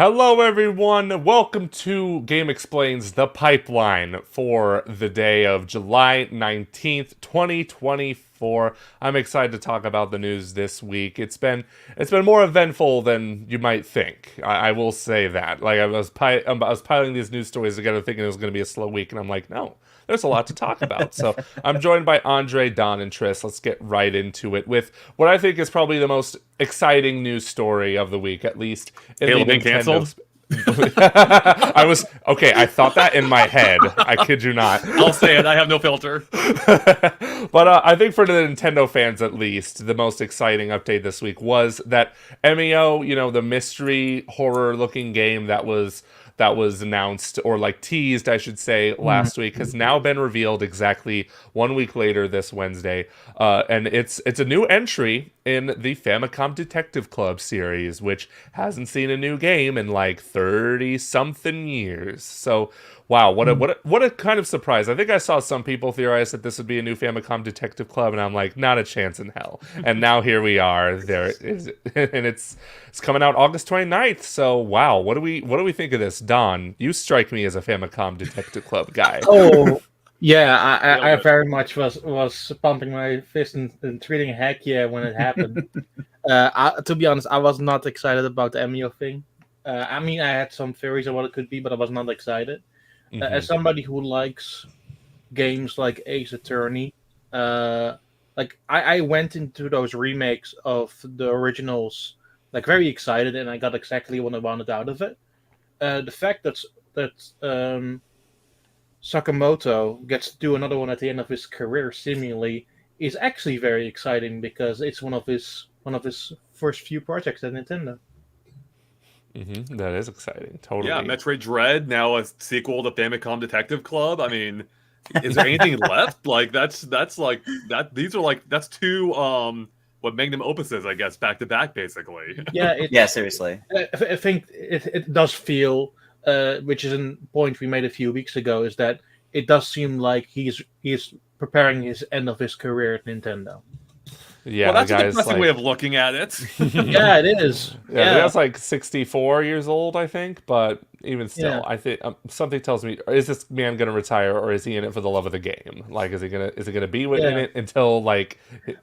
Hello, everyone. Welcome to Game Explains the Pipeline for the day of July 19th, 2024. I'm excited to talk about the news this week. It's been more eventful than you might think. I will say that. Like I was piling these news stories together thinking it was going to be a slow week, and I'm like, no. There's a lot to talk about. So I'm joined by Andre, Don, and Tris. Let's get right into it with what I think is probably the most exciting news story of the week, at least in Halo the being Nintendo. canceled? I thought that in my head. I kid you not. I'll say it. I have no filter. But I think for the Nintendo fans, at least, the most exciting update this week was that Emio, the mystery horror-looking game that was announced, or like teased, I should say, last week, has now been revealed exactly 1 week later this Wednesday. And it's a new entry in the Famicom Detective Club series, which hasn't seen a new game in like 30-something years. So, wow, what a kind of surprise. I think I saw some people theorize that this would be a new Famicom Detective Club, and I'm like, not a chance in hell. And now here we are. There it is. And it's coming out August 29th. So, wow, what do we think of this? Don, you strike me as a Famicom Detective Club guy. Oh, yeah, I very much was pumping my fist and treating heck yeah when it happened. To be honest, I was not excited about the Emio thing. I mean, I had some theories of what it could be, but I was not excited. As somebody who likes games like Ace Attorney, I went into those remakes of the originals like very excited, and I got exactly what I wanted out of it. The fact that Sakamoto gets to do another one at the end of his career, seemingly, is actually very exciting because it's one of his first few projects at Nintendo. That is exciting. Totally. Yeah, Metroid Dread, now a sequel to Famicom Detective Club. I mean, is there anything left? Like that's like that. These are like that's two what magnum opuses, I guess, back to back, basically. Yeah, Seriously. I think it does feel, which is a point we made a few weeks ago, is that it does seem like he's preparing his end of his career at Nintendo. Yeah, well, that's the a guy's depressing way of looking at it. Yeah, it is. Yeah, the guy's like 64 years old, I think. But even still, I think something tells me: is this man going to retire, or is he in it for the love of the game? Like, is he gonna be in it until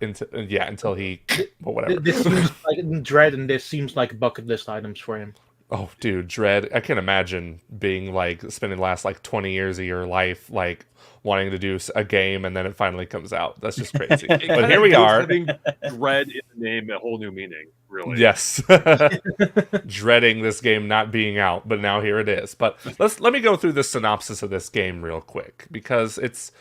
until he whatever? This seems like Dread, and this seems like bucket list items for him. Oh, dude, Dread! I can't imagine being like spending the last like 20 years of your life like wanting to do a game, and then it finally comes out. That's just crazy. But here we are. Having Dread in the name a whole new meaning, really. Yes, dreading this game not being out, but now here it is. But let me go through the synopsis of this game real quick because it's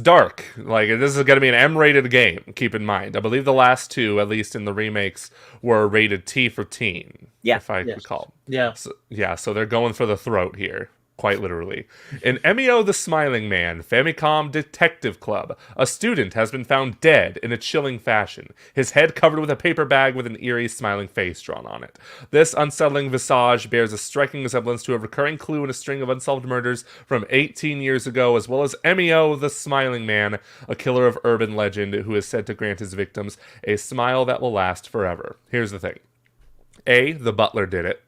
dark. Like, this is going to be an M-rated game. Keep in mind, I believe the last two, at least in the remakes, were rated T for teen. Yeah, if I recall. Yeah, so they're going for the throat here. Quite literally. In Emio the Smiling Man, Famicom Detective Club, a student has been found dead in a chilling fashion, his head covered with a paper bag with an eerie smiling face drawn on it. This unsettling visage bears a striking resemblance to a recurring clue in a string of unsolved murders from 18 years ago, as well as Emio the Smiling Man, a killer of urban legend who is said to grant his victims a smile that will last forever. Here's the thing. A, the butler did it.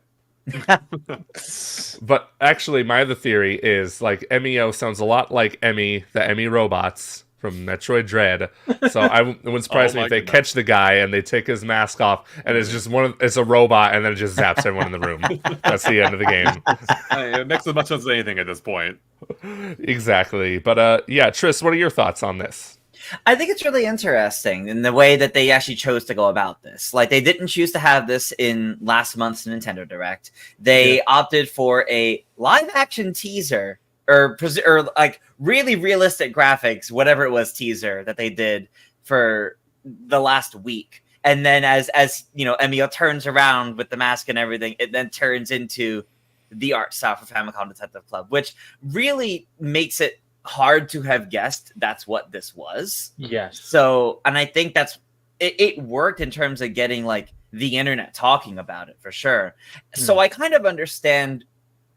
But actually, my other theory is like Emio sounds a lot like the Emmy robots from Metroid Dread. So it wouldn't surprise me if they catch the guy and they take his mask off and it's just it's a robot and then it just zaps everyone in the room. That's the end of the game. It makes as much sense as anything at this point. Exactly. But Tris, what are your thoughts on this? I think it's really interesting in the way that they actually chose to go about this. Like, they didn't choose to have this in last month's Nintendo Direct. They opted for a live-action teaser or like really realistic graphics, whatever it was, teaser that they did for the last week. And then as Emio turns around with the mask and everything, it then turns into the art style for Famicom Detective Club, which really makes it hard to have guessed that's what this was. Yes. So, and I think it worked in terms of getting like the internet talking about it for sure. So I kind of understand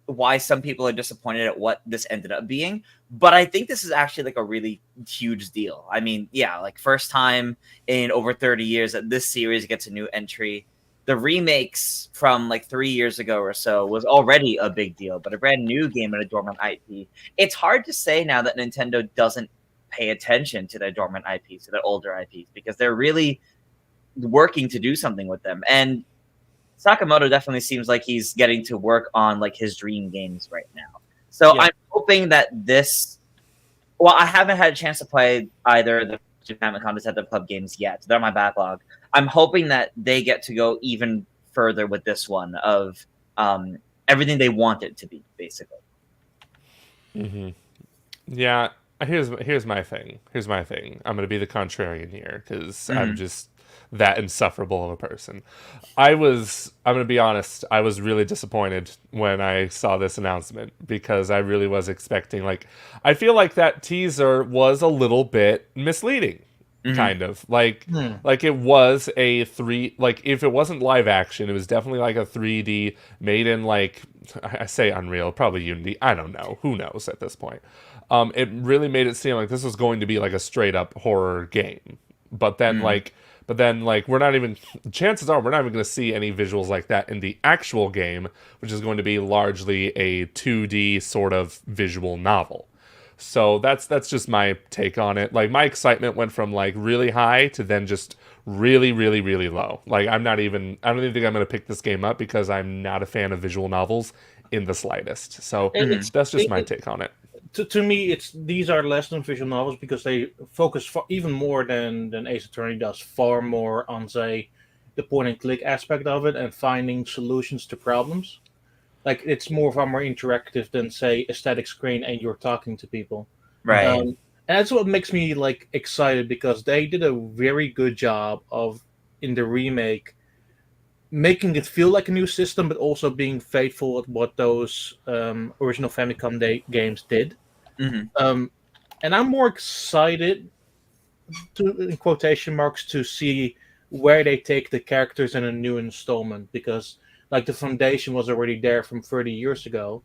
why some people are disappointed at what this ended up being, but I think this is actually like a really huge deal. I mean, yeah, like first time in over 30 years that this series gets a new entry. the remakes from like 3 years ago or so was already a big deal, but a brand new game and a dormant IP, it's hard to say now that Nintendo doesn't pay attention to their dormant IPs, to their older IPs, because they're really working to do something with them. And Sakamoto definitely seems like he's getting to work on like his dream games right now. So I'm hoping that this. Well, I haven't had a chance to play either the Famicom Detective Club games yet. They're on my backlog. I'm hoping that they get to go even further with this one of everything they want it to be, basically. Mm-hmm. Yeah, here's my thing. I'm going to be the contrarian here because I'm just that insufferable of a person. I'm going to be honest, I was really disappointed when I saw this announcement because I really was expecting, like, I feel like that teaser was a little bit misleading, kind of. Like it was if it wasn't live action, it was definitely like a 3D made in, like, I say Unreal, probably Unity, I don't know, who knows at this point. It really made it seem like this was going to be like a straight up horror game. But then we're not even, chances are we're not even going to see any visuals like that in the actual game, which is going to be largely a 2D sort of visual novel. So that's just my take on it. Like, my excitement went from like really high to then just really, really, really low. Like, I don't even think I'm going to pick this game up because I'm not a fan of visual novels in the slightest. So that's just my take on it. To me, these are less than visual novels because they focus even more than Ace Attorney does, far more on, say, the point and click aspect of it and finding solutions to problems. Like, it's far more interactive than, say, a static screen and you're talking to people. Right. And that's what makes me like excited because they did a very good job of, in the remake, making it feel like a new system, but also being faithful at what those original Famicom games did. And I'm more excited, in quotation marks, to see where they take the characters in a new installment, because like the foundation was already there from 30 years ago.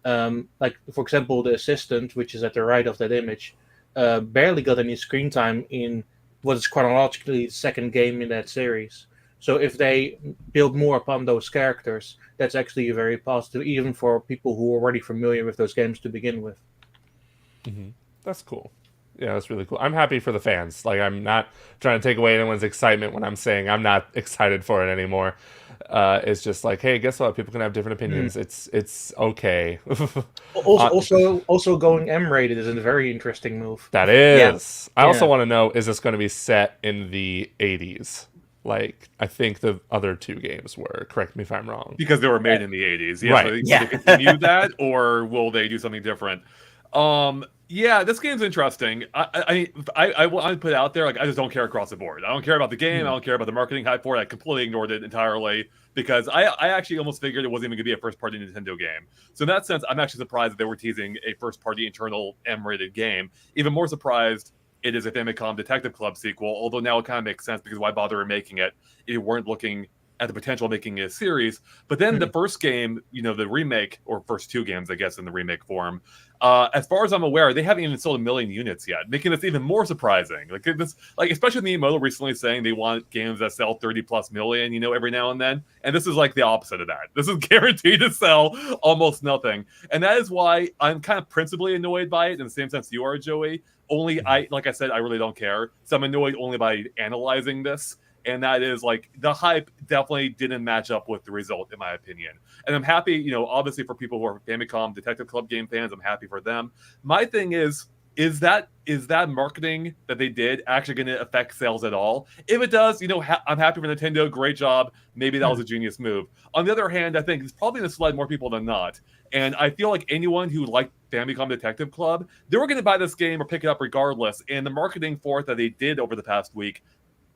Like, for example, the assistant, which is at the right of that image, barely got any screen time in what is chronologically the second game in that series. So if they build more upon those characters, that's actually very positive, even for people who are already familiar with those games to begin with. That's cool. Yeah, that's really cool. I'm happy for the fans. Like, I'm not trying to take away anyone's excitement when I'm saying I'm not excited for it anymore. It's just like, hey, guess what? People can have different opinions. It's okay. Also, going M-rated is a very interesting move. That is. Yeah. I also want to know, is this going to be set in the 80s? Like, I think the other two games were. Correct me if I'm wrong. Because they were made in the 80s. Yeah, right. So will they continue that, or will they do something different? Yeah, this game's interesting. I want to put it out there, like, I just don't care across the board. I don't care about the game. I don't care about the marketing hype for it. I completely ignored it entirely because I actually almost figured it wasn't even going to be a first-party Nintendo game. So in that sense, I'm actually surprised that they were teasing a first-party internal M-rated game. Even more surprised it is a Famicom Detective Club sequel, although now it kind of makes sense because why bother making it if you weren't looking at the potential of making a series. But then the first game, the remake, or first two games, I guess, in the remake form, as far as I'm aware, they haven't even sold 1 million units yet, making this even more surprising. Like, this, like, especially Miyamoto recently saying they want games that sell 30+ million, every now and then. And this is like the opposite of that. This is guaranteed to sell almost nothing. And that is why I'm kind of principally annoyed by it in the same sense you are, Joey. Only like I said, I really don't care. So I'm annoyed only by analyzing this. And that is, like, the hype definitely didn't match up with the result, in my opinion. And I'm happy, obviously for people who are Famicom Detective Club game fans, I'm happy for them. My thing is that marketing that they did actually going to affect sales at all? If it does, I'm happy for Nintendo. Great job. Maybe that was a genius move. On the other hand, I think it's probably going to slide more people than not. And I feel like anyone who liked Famicom Detective Club, they were going to buy this game or pick it up regardless. And the marketing for it that they did over the past week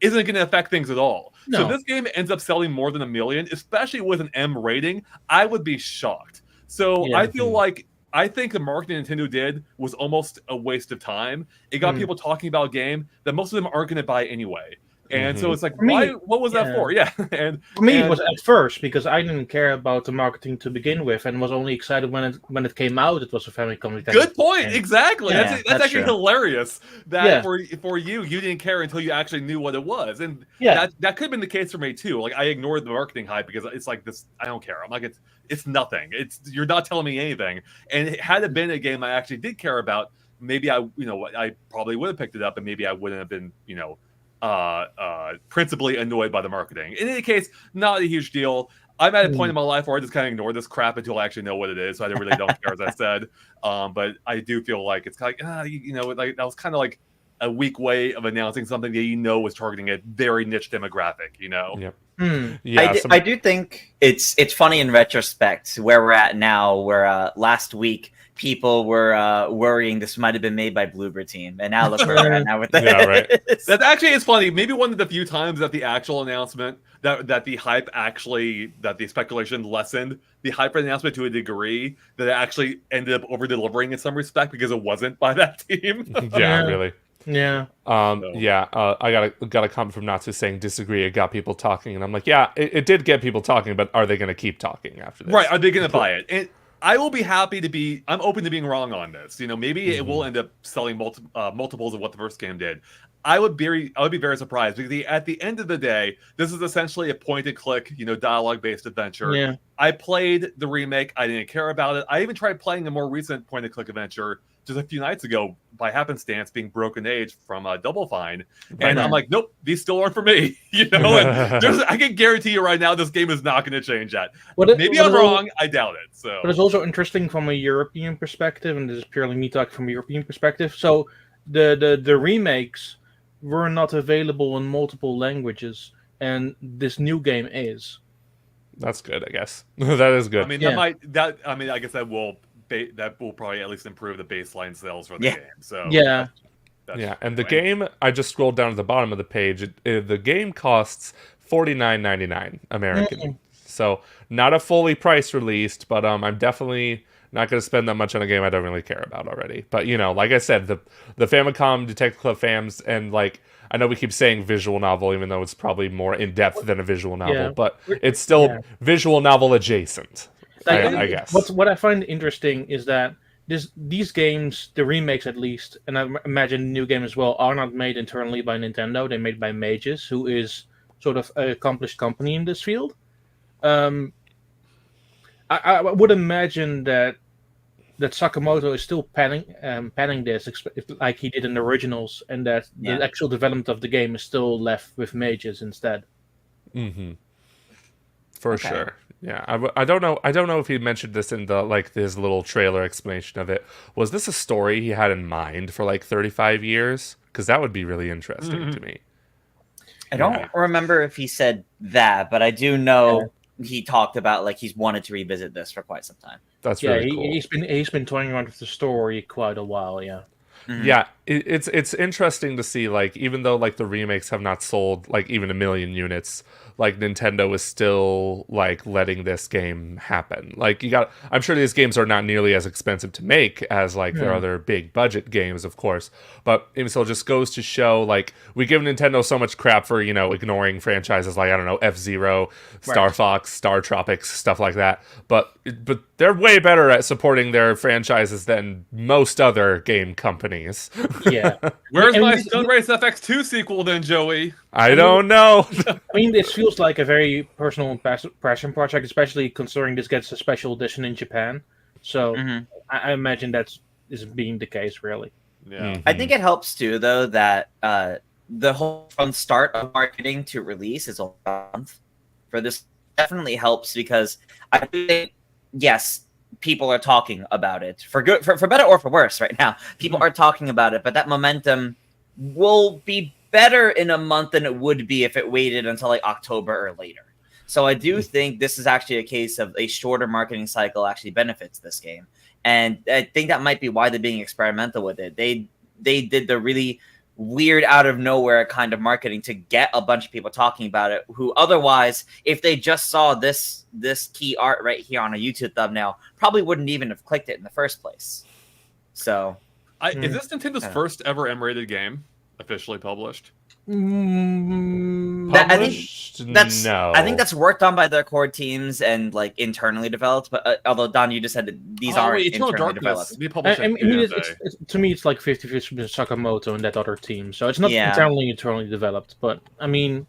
isn't going to affect things at all. No. So if this game ends up selling more than 1 million, especially with an M rating, I would be shocked. So I feel like, I think the marketing Nintendo did was almost a waste of time. It got people talking about a game that most of them aren't going to buy anyway. And so it's like, For me, why? What was that yeah. for? Yeah, and For me, it and- was at first because I didn't care about the marketing to begin with, and was only excited when it came out. It was a Famicom. Good point. Exactly. Yeah, That's that's actually true. hilarious. That Yeah. for you didn't care until you actually knew what it was, and Yeah. that could have been the case for me too. Like I ignored the marketing hype because it's like this. I don't care. I'm like it's nothing. You're not telling me anything. And had it been a game I actually did care about, maybe I probably would have picked it up, and maybe I wouldn't have been principally annoyed by the marketing. In any case, not a huge deal. I'm at a point in my life where I just kind of ignore this crap until I actually know what it is. So I really don't care, as I said. But I do feel like it's kind of like that was kind of like a weak way of announcing something that was targeting a very niche demographic. Yep. Hmm. Yeah, I do think it's funny in retrospect where we're at now, where last week people were worrying this might have been made by Bloober Team, and now look where we're at now with this. Yeah, right. That actually is funny. Maybe one of the few times that the actual announcement that the hype actually that the speculation lessened the hype for the announcement to a degree that it actually ended up over delivering in some respect because it wasn't by that team. Yeah, really. Yeah. I got a comment from Natsu saying disagree. It got people talking, and I'm like, yeah, it did get people talking, but are they going to keep talking after this? Right? Are they going to buy it? And I will be happy to be. I'm open to being wrong on this. Maybe it will end up selling multiples of what the first game did. I would be very surprised because at the end of the day, this is essentially a point-and-click, dialogue-based adventure. Yeah. I played the remake. I didn't care about it. I even tried playing a more recent point-and-click adventure just a few nights ago by happenstance, being Broken Age from Double Fine, and I'm like, nope, these still aren't for me. And I can guarantee you right now, this game is not going to change that. Maybe I'm wrong. I doubt it. So, but it's also interesting from a European perspective, and this is purely me talking from a European perspective. So the remakes were not available in multiple languages, and this new game is. That's good, I guess. That is good. I mean, I guess that will probably at least improve the baseline sales for the game. So yeah. Yeah, and the game, I just scrolled down to the bottom of the page. The game costs $49.99 American. So not a fully price released, but I'm definitely not going to spend that much on a game I don't really care about already. But like I said, the Famicom Detective Club fans, and I know we keep saying visual novel, even though it's probably more in depth than a visual novel, but it's still visual novel adjacent. I guess. What I find interesting is that these games, the remakes at least, and I imagine the new game as well, are not made internally by Nintendo. They're made by Mages, who is sort of an accomplished company in this field. I would imagine that Sakamoto is still panning this, like he did in the originals, and that the actual development of the game is still left with Mages instead. Mm-hmm. For sure. Yeah, I don't know. I don't know if he mentioned this in the his little trailer explanation of it. Was this a story he had in mind for 35 years? Because that would be really interesting to me. I don't remember if he said that, but I do know he talked about he's wanted to revisit this for quite some time. That's really cool. He's been toying around with the story quite a while. Yeah. Mm-hmm. Yeah, it's interesting to see even though the remakes have not sold even 1 million units, Nintendo is still letting this game happen. I'm sure these games are not nearly as expensive to make as their other big budget games, of course, but it still just goes to show we give Nintendo so much crap for ignoring franchises I don't know, F-Zero, Star Fox, Star Tropics, stuff like that, but they're way better at supporting their franchises than most other game companies. Yeah. Where's my Stone Race FX2 sequel then, Joey? I don't know. I mean, this feels like a very personal passion project, especially considering this gets a special edition in Japan. So I imagine that is being the case, really. Yeah. I think it helps too, though, that the whole from start of marketing to release is a month for this. Definitely helps because I think people are talking about it for good, for better or for worse. Right now, people are talking about it, but that momentum will be better in a month than it would be if it waited until October or later. So I do think this is actually a case of a shorter marketing cycle actually benefits this game, and I think that might be why they're being experimental with it. They did the really weird out of nowhere kind of marketing to get a bunch of people talking about it who otherwise, if they just saw this key art right here on a YouTube thumbnail, probably wouldn't even have clicked it in the first place. So is this Nintendo's first ever M-rated game officially published? Mm, I think Published? that's no. I think that's worked on by the core teams and like internally developed. But although Don, you just said that these aren't wait, Eternal internally Darkness. developed. They I, published I it mean, too, it's, didn't it's, to me, it's like 50-50 between Sakamoto and that other team. So it's not Yeah. internally developed, but I mean,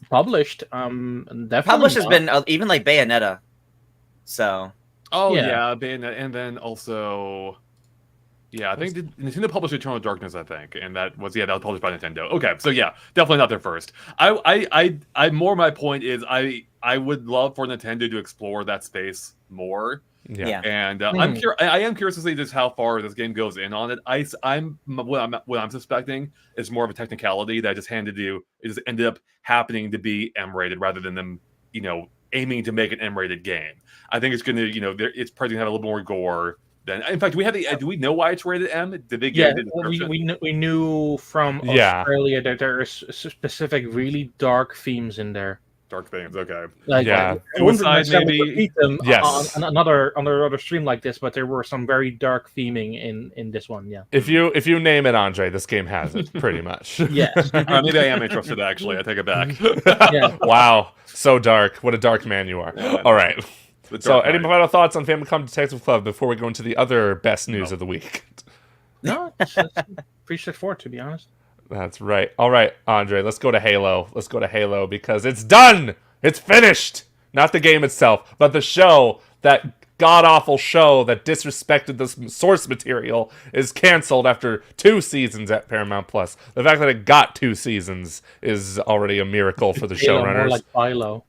published. Definitely Published has not. been even like Bayonetta. So Oh Yeah. yeah, and then also, yeah, I think Nintendo published Eternal Darkness, I think, and that was published by Nintendo. Okay, so yeah, definitely not their first. I more my point is I would love for Nintendo to explore that space more. yeah. And Hmm. I am curious to see just how far this game goes in on it. What I'm suspecting is more of a technicality that just ended up happening to be M-rated rather than them, aiming to make an M-rated game. I think it's going to, it's probably going to have a little more gore than. In fact, do we know why it's rated M? Did they give Yeah, the description? we knew from Yeah. Australia that there is specific, really dark themes in there. Dark things, okay. Like, Yeah. I wouldn't Suicide, necessarily maybe? repeat them Yes. on another stream like this, but there were some very dark theming in this one. Yeah. If you name it, Andre, this game has it pretty much. Yes. Maybe I am interested, actually. I take it back. Yeah. Wow, so dark. What a dark man you are. Yeah. All right. The So, Dark any Knight. final thoughts on Famicom Detective Club before we go into the other best news No. of the week? No, it's pretty straightforward, to be honest. That's right. All right, Andre, let's go to Halo. Let's go to Halo because it's done. It's finished. Not the game itself, but the show, that god-awful show that disrespected the source material, is canceled after 2 seasons at Paramount Plus. The fact that it got 2 seasons is already a miracle for the Halo, more showrunners. like Philo.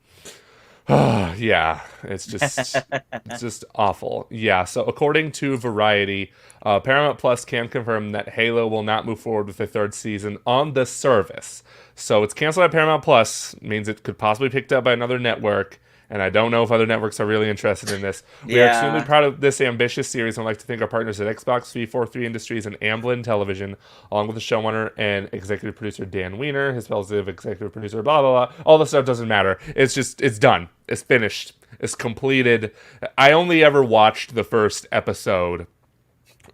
Yeah, it's just awful. Yeah, so according to Variety, Paramount Plus can confirm that Halo will not move forward with a 3rd season on the service. So it's canceled at Paramount Plus, means it could possibly be picked up by another network, and I don't know if other networks are really interested in this. We are Yeah. extremely proud of this ambitious series and would like to thank our partners at Xbox, 343 Industries, and Amblin Television, along with the showrunner and executive producer Dan Weiner, his fellow executive producer, blah, blah, blah. All the stuff doesn't matter. It's done. It's finished. It's completed. I only ever watched the first episode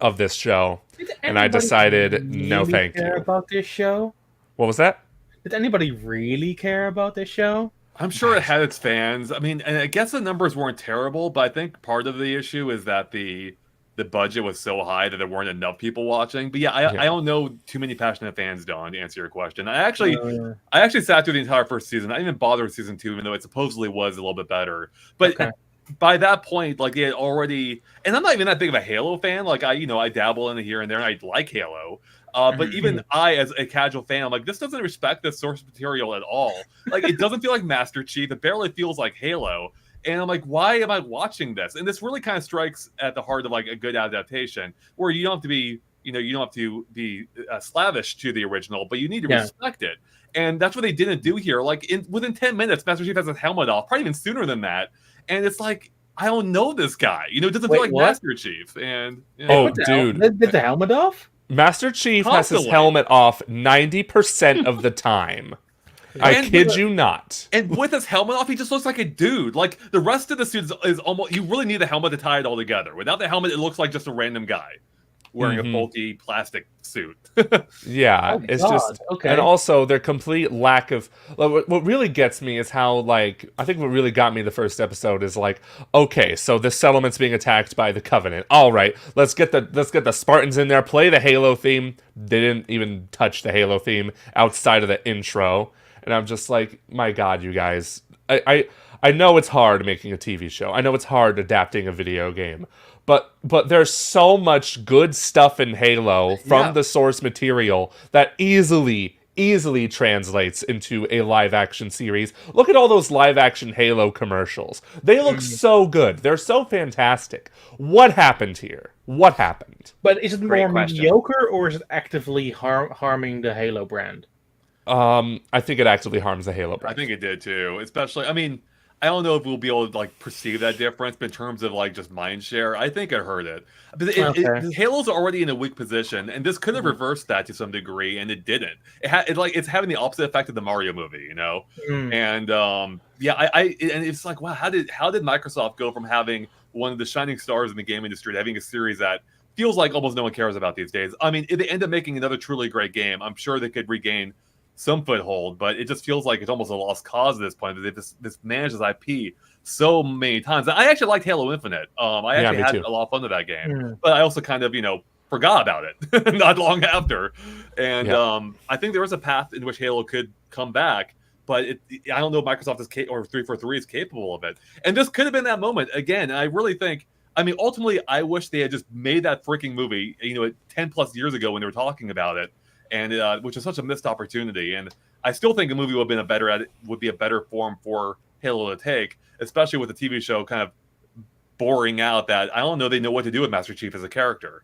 of this show, and I decided, no really thank care you. about this show? What was that? Did anybody really care about this show? I'm sure it had its fans. I mean, and I guess the numbers weren't terrible, but I think part of the issue is that the budget was so high that there weren't enough people watching. But yeah, I don't know too many passionate fans, Don, to answer your question. I actually sat through the entire first season. I didn't even bother with season 2, even though it supposedly was a little bit better. But Okay. by that point, like, they had already, and I'm not even that big of a Halo fan. Like, I dabble in it here and there, and I like Halo. But even I, as a casual fan, I'm like, this doesn't respect the source material at all. Like, it doesn't feel like Master Chief. It barely feels like Halo. And I'm like, why am I watching this? And this really kind of strikes at the heart of like a good adaptation, where you don't have to be, you don't have to be slavish to the original, but you need to respect it. And that's what they didn't do here. Like, within 10 minutes, Master Chief has his helmet off, probably even sooner than that. And it's like, I don't know this guy. It doesn't feel like Master Chief. And Oh, dude. Did the helmet off? Master Chief has his Constantly. helmet off 90% of the time. I And kid with you not. And with his helmet off, he just looks like a dude. Like, the rest of the suit is almost, you really need the helmet to tie it all together. Without the helmet, it looks like just a random guy wearing a bulky plastic suit. Yeah, Oh, it's God. just, Okay. and also their complete lack of. What really gets me is how, like, I think what really got me the first episode is like, okay, so this settlement's being attacked by the Covenant. All right, let's get the Spartans in there. Play the Halo theme. They didn't even touch the Halo theme outside of the intro, and I'm just like, my God, you guys. I know it's hard making a TV show. I know it's hard adapting a video game. But there's so much good stuff in Halo from the source material that easily translates into a live action series. Look at all those live action Halo commercials. They look so good. They're so fantastic. What happened here? What happened? But is it Great more question. mediocre, or is it actively harming the Halo brand? I think it actively harms the Halo I brand. think it did too. Especially, I mean, I don't know if we'll be able to like perceive that difference, but in terms of like just mind share, I think it hurt it. But Halo's already in a weak position, and this could have reversed that to some degree, and it didn't. It's having the opposite effect of the Mario movie, And and it's like, wow, how did Microsoft go from having one of the shining stars in the game industry to having a series that feels like almost no one cares about these days? I mean, if they end up making another truly great game, I'm sure they could regain some foothold, but it just feels like it's almost a lost cause at this point. They've this managed this IP so many times. I actually liked Halo Infinite. I actually had a lot of fun with that game, but I also kind of forgot about it not long after. And I think there is a path in which Halo could come back, but I don't know if Microsoft is or 343 is capable of it. And this could have been that moment again. I really think. I mean, ultimately, I wish they had just made that freaking movie, 10 plus years ago when they were talking about it, and which is such a missed opportunity. And I still think a movie would be a better form for Halo to take, especially with the TV show kind of boring out that I don't know they know what to do with Master Chief as a character.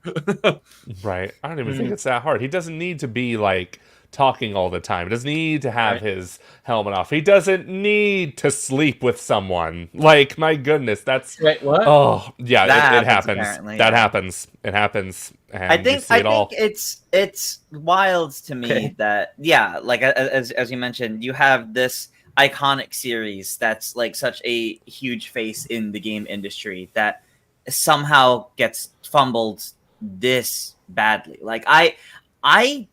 Right. I don't even think it's that hard. He doesn't need to be like talking all the time. He doesn't need to have his helmet off. He doesn't need to sleep with someone. Like, my goodness, that's what? Oh, yeah, it happens. That Yeah. happens. It happens. And I think it's wild to me that like as you mentioned, you have this iconic series that's like such a huge face in the game industry that somehow gets fumbled this badly. Like I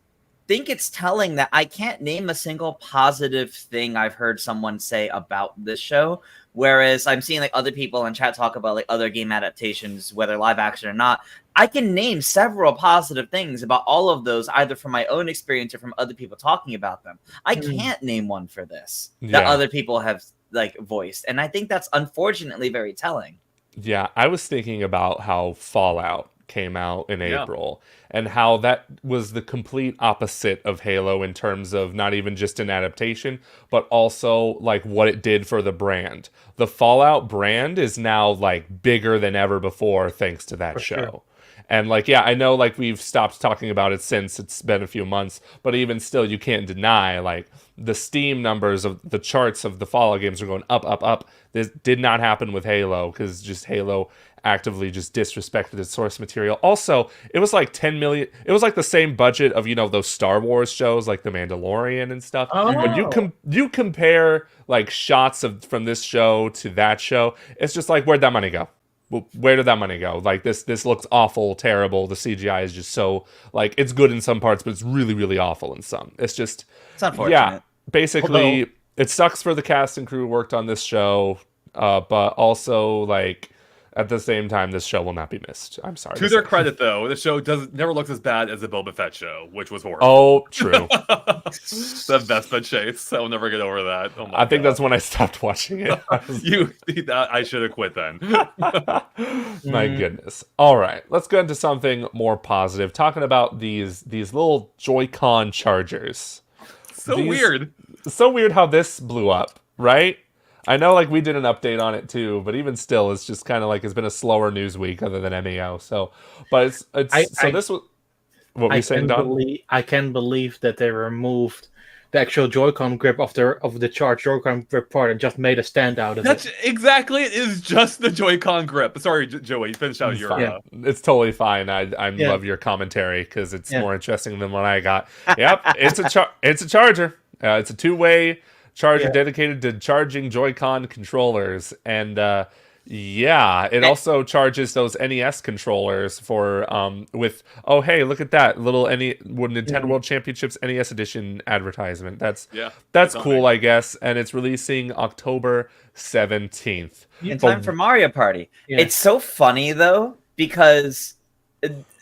think it's telling that I can't name a single positive thing I've heard someone say about this show, whereas I'm seeing like other people in chat talk about like other game adaptations, whether live action or not. I can name several positive things about all of those, either from my own experience or from other people talking about them. I can't name one for this that other people have like voiced, and I think that's unfortunately very telling. Yeah, I was thinking about how Fallout came out in April and how that was the complete opposite of Halo in terms of not even just an adaptation, but also like what it did for the brand. The Fallout brand is now like bigger than ever before thanks to that show. Sure. And like, I know like we've stopped talking about it since it's been a few months, but even still, you can't deny like the Steam numbers of the charts of the Fallout games are going up, up, up. This did not happen with Halo because just Halo actively just disrespected its source material. Also, it was like 10 million. It was like the same budget of, those Star Wars shows like The Mandalorian and stuff. Oh. When you compare like shots from this show to that show, it's just like, where'd that money go? Where did that money go? Like this looks awful, terrible. The CGI is just so like it's good in some parts, but it's really, really awful in some. It's unfortunate. Yeah, basically, it sucks for the cast and crew who worked on this show, but also like at the same time, this show will not be missed. I'm sorry. To their credit, though, the show never looks as bad as the Boba Fett show, which was horrible. Oh, true. The Vespa chase. I'll never get over that. Oh I think that's when I stopped watching it. I should have quit then. My goodness. All right, let's go into something more positive. Talking about these little Joy-Con chargers. Weird. So weird how this blew up, right? I know, like, we did an update on it, too, but even still, it's just kind of like it's been a slower news week other than Emio. So, but this was... What were you saying, Don? I can't believe that they removed the actual Joy-Con grip of the charged Joy-Con grip part and just made a stand out of it. Exactly, it is just the Joy-Con grip. Sorry, Joey, finish out your... It's totally fine. I love your commentary because it's more interesting than what I got. Yep, it's a charger. It's a two-way charger dedicated to charging Joy-Con controllers, and it also charges those NES controllers for with hey, look at that little Nintendo World Championships NES edition advertisement. That's cool, I guess, and it's releasing October 17th. In time for Mario Party. Yeah. It's so funny though, because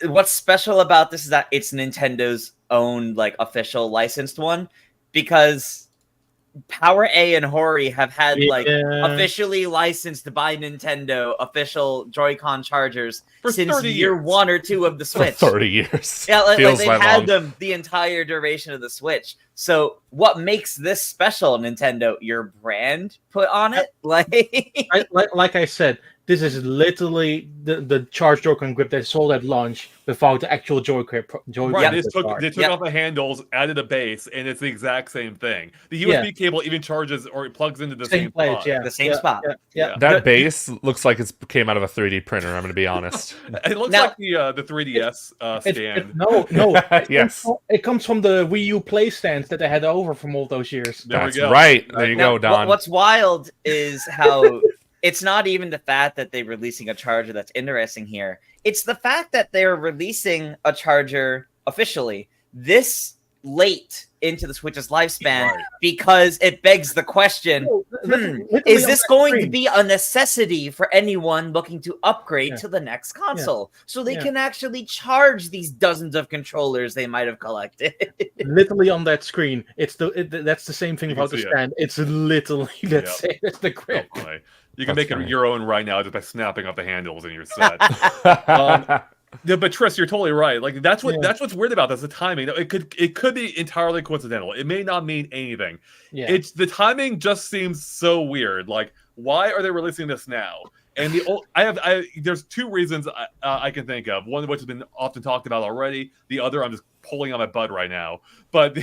what's special about this is that it's Nintendo's own like official licensed one, because Power A and Hori have had officially licensed by Nintendo official Joy-Con chargers since year 1 or 2 of the Switch. For 30 years. Yeah, like they've had them the entire duration of the Switch. So what makes this special, Nintendo? Your brand put on it? Like I said, this is literally the charged Joy-Con grip they sold at launch without the actual Joy grip. Right, they took off the handles, added a base, and it's the exact same thing. The USB cable even charges or it plugs into the same spot. The same spot. Yeah. That base looks like it came out of a 3D printer, I'm going to be honest. It looks like the 3DS stand. No. Yes. It comes from the Wii U Play stands that they had over from all those years. That's right. There you go, Don. What's wild is how... It's not even the fact that they're releasing a charger that's interesting here. It's the fact that they're releasing a charger officially this late into the Switch's lifespan Right. because it begs the question, Literally is on this that going to screen. be a necessity for anyone looking to upgrade Yeah. to the next console so they Yeah. can actually charge these dozens of controllers they might have collected? Literally on that screen, that's the same thing You about can the see it. stand. It's literally that's Yep. it. That's the So grip. funny. You can That's make it funny. your own right now just by snapping up the handles in your set. Yeah, but Tris, you're totally right. Like that's what's weird about this. The timing. It could be entirely coincidental. It may not mean anything. Yeah. It's the timing just seems so weird. Like, why are they releasing this now? And there's two reasons I can think of. One of which has been often talked about already. The other I'm just pulling on my butt right now. But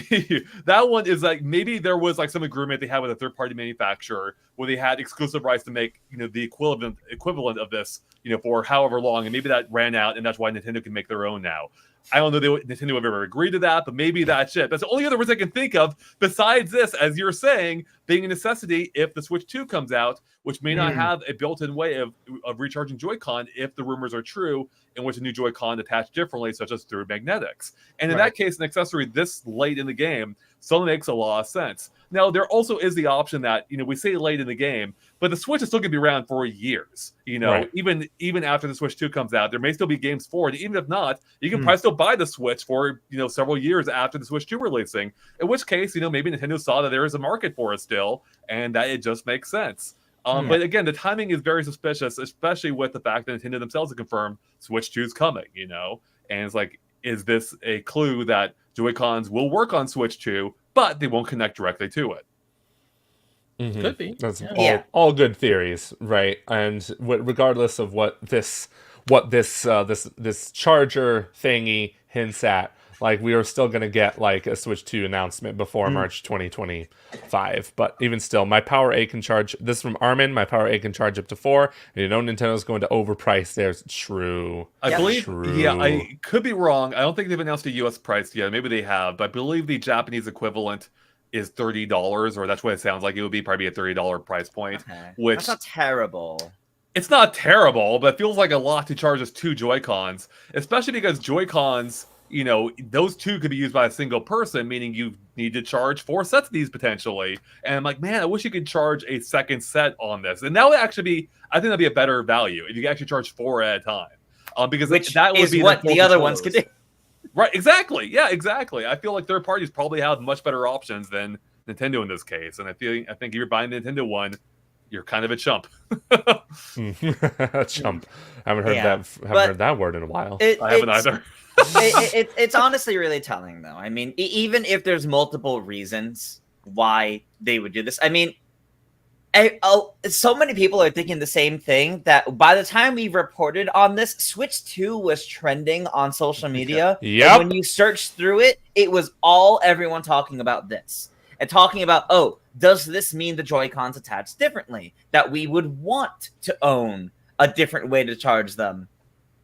that one is like maybe there was like some agreement they had with a third-party manufacturer where they had exclusive rights to make the equivalent of this for however long, and maybe that ran out, and that's why Nintendo can make their own now. I don't know Nintendo have ever agreed to that, but maybe that's it. That's the only other reason I can think of besides this, as you're saying, being a necessity if the Switch 2 comes out, which may not have a built-in way of recharging Joy-Con if the rumors are true, in which a new Joy-Con attached differently, such as through magnetics. And in that case, an accessory this late in the game suddenly makes a lot of sense. Now, there also is the option that, we say late in the game, but the Switch is still going to be around for years. Right. Even after the Switch 2 comes out, there may still be games for it. Even if not, you can probably still buy the Switch for, several years after the Switch 2 releasing. In which case, maybe Nintendo saw that there is a market for it still, and that it just makes sense. But again, the timing is very suspicious, especially with the fact that Nintendo themselves have confirmed Switch 2 is coming, and it's like, is this a clue that Joy-Cons will work on Switch 2, but they won't connect directly to it? Mhm. Could be. That's Yeah. all good theories, right? And regardless of what this charger thingy hints at, like we are still gonna get like a Switch 2 announcement before March 2025. But even still, my Power A can charge. This is from Armin. My Power A can charge up to 4. And Nintendo's going to overprice theirs. True. I believe, True. yeah, I could be wrong. I don't think they've announced a U.S. price yet. Maybe they have, but I believe the Japanese equivalent is $30, or that's what it sounds like. It would be probably a $30 price point, Okay. which That's not terrible. it's not terrible, but it feels like a lot to charge us 2 Joy-Cons, especially because Joy-Cons, those 2 could be used by a single person, meaning you need to charge 4 sets of these potentially. And I'm like, man, I wish you could charge a second set on this. And that would actually be, I think that'd be a better value if you could actually charge 4 at a time. Because Which that would is be what the other ones could do. Right, exactly. Yeah, exactly. I feel like third parties probably have much better options than Nintendo in this case. And I think if you're buying the Nintendo one, you're kind of a chump. Chump. Haven't heard heard that word in a while. I haven't either. It's honestly really telling, though. I mean, even if there's multiple reasons why they would do this, I mean, so many people are thinking the same thing, that by the time we reported on this, Switch 2 was trending on social media. Yep. And when you search through it, it was all everyone talking about this. And talking about, does this mean the Joy-Cons attach differently? That we would want to own a different way to charge them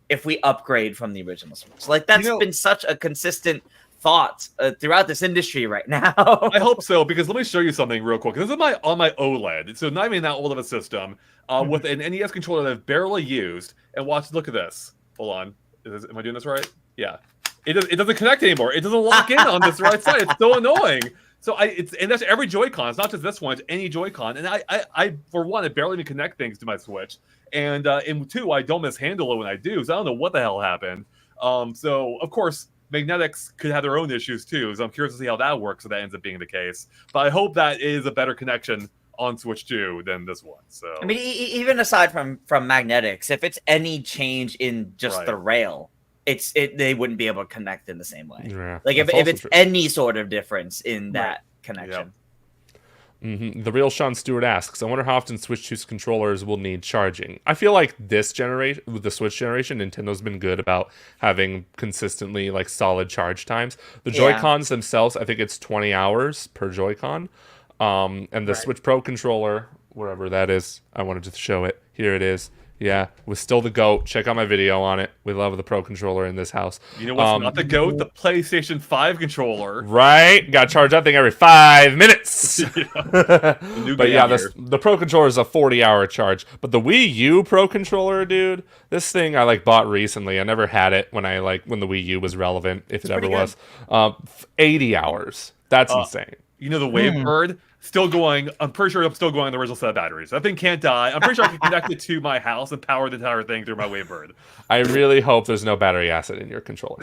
if we upgrade from the original Switch. Like, that's been such a consistent thought throughout this industry right now. I hope so, because let me show you something real quick. This is on my OLED, so not even that old of a system, with an NES controller that I've barely used. And look at this. Hold on. Am I doing this right? Yeah. It doesn't connect anymore. It doesn't lock in on this right side. It's so annoying. So and that's every Joy-Con. It's not just this one. It's any Joy-Con. And I for one, I barely even connect things to my Switch. And 2, I don't mishandle it when I do. So I don't know what the hell happened. So of course, magnetics could have their own issues too. So I'm curious to see how that works if that ends up being the case. But I hope that is a better connection on Switch 2 than this one. So I mean, even aside from magnetics, if it's any change in just the rail, they wouldn't be able to connect in the same way. Yeah, like if it's any sort of difference in that connection. Yep. The real Sean Stewart asks, I wonder how often Switch 2's controllers will need charging. I feel like this generation, with the Switch generation, Nintendo's been good about having consistently like solid charge times. The Joy-Cons themselves, I think it's 20 hours per Joy-Con. And the Switch Pro controller, wherever that is, I wanted to show it. Here it is. Yeah, was still the GOAT. Check out my video on it. We love the Pro controller in this house. You know what's not the GOAT? The PlayStation 5 controller. Right? Got to charge that thing every 5 minutes. But yeah, the Pro controller is a 40-hour charge. But the Wii U Pro controller, dude, this thing I bought recently. I never had it when the Wii U was relevant, if it ever was. 80 hours. That's insane. You know, the Wavebird, still going. I'm pretty sure I'm still going on the original set of batteries. That thing can't die. I'm pretty sure I can connect it to my house and power the entire thing through my Wavebird. I really hope there's no battery acid in your controller.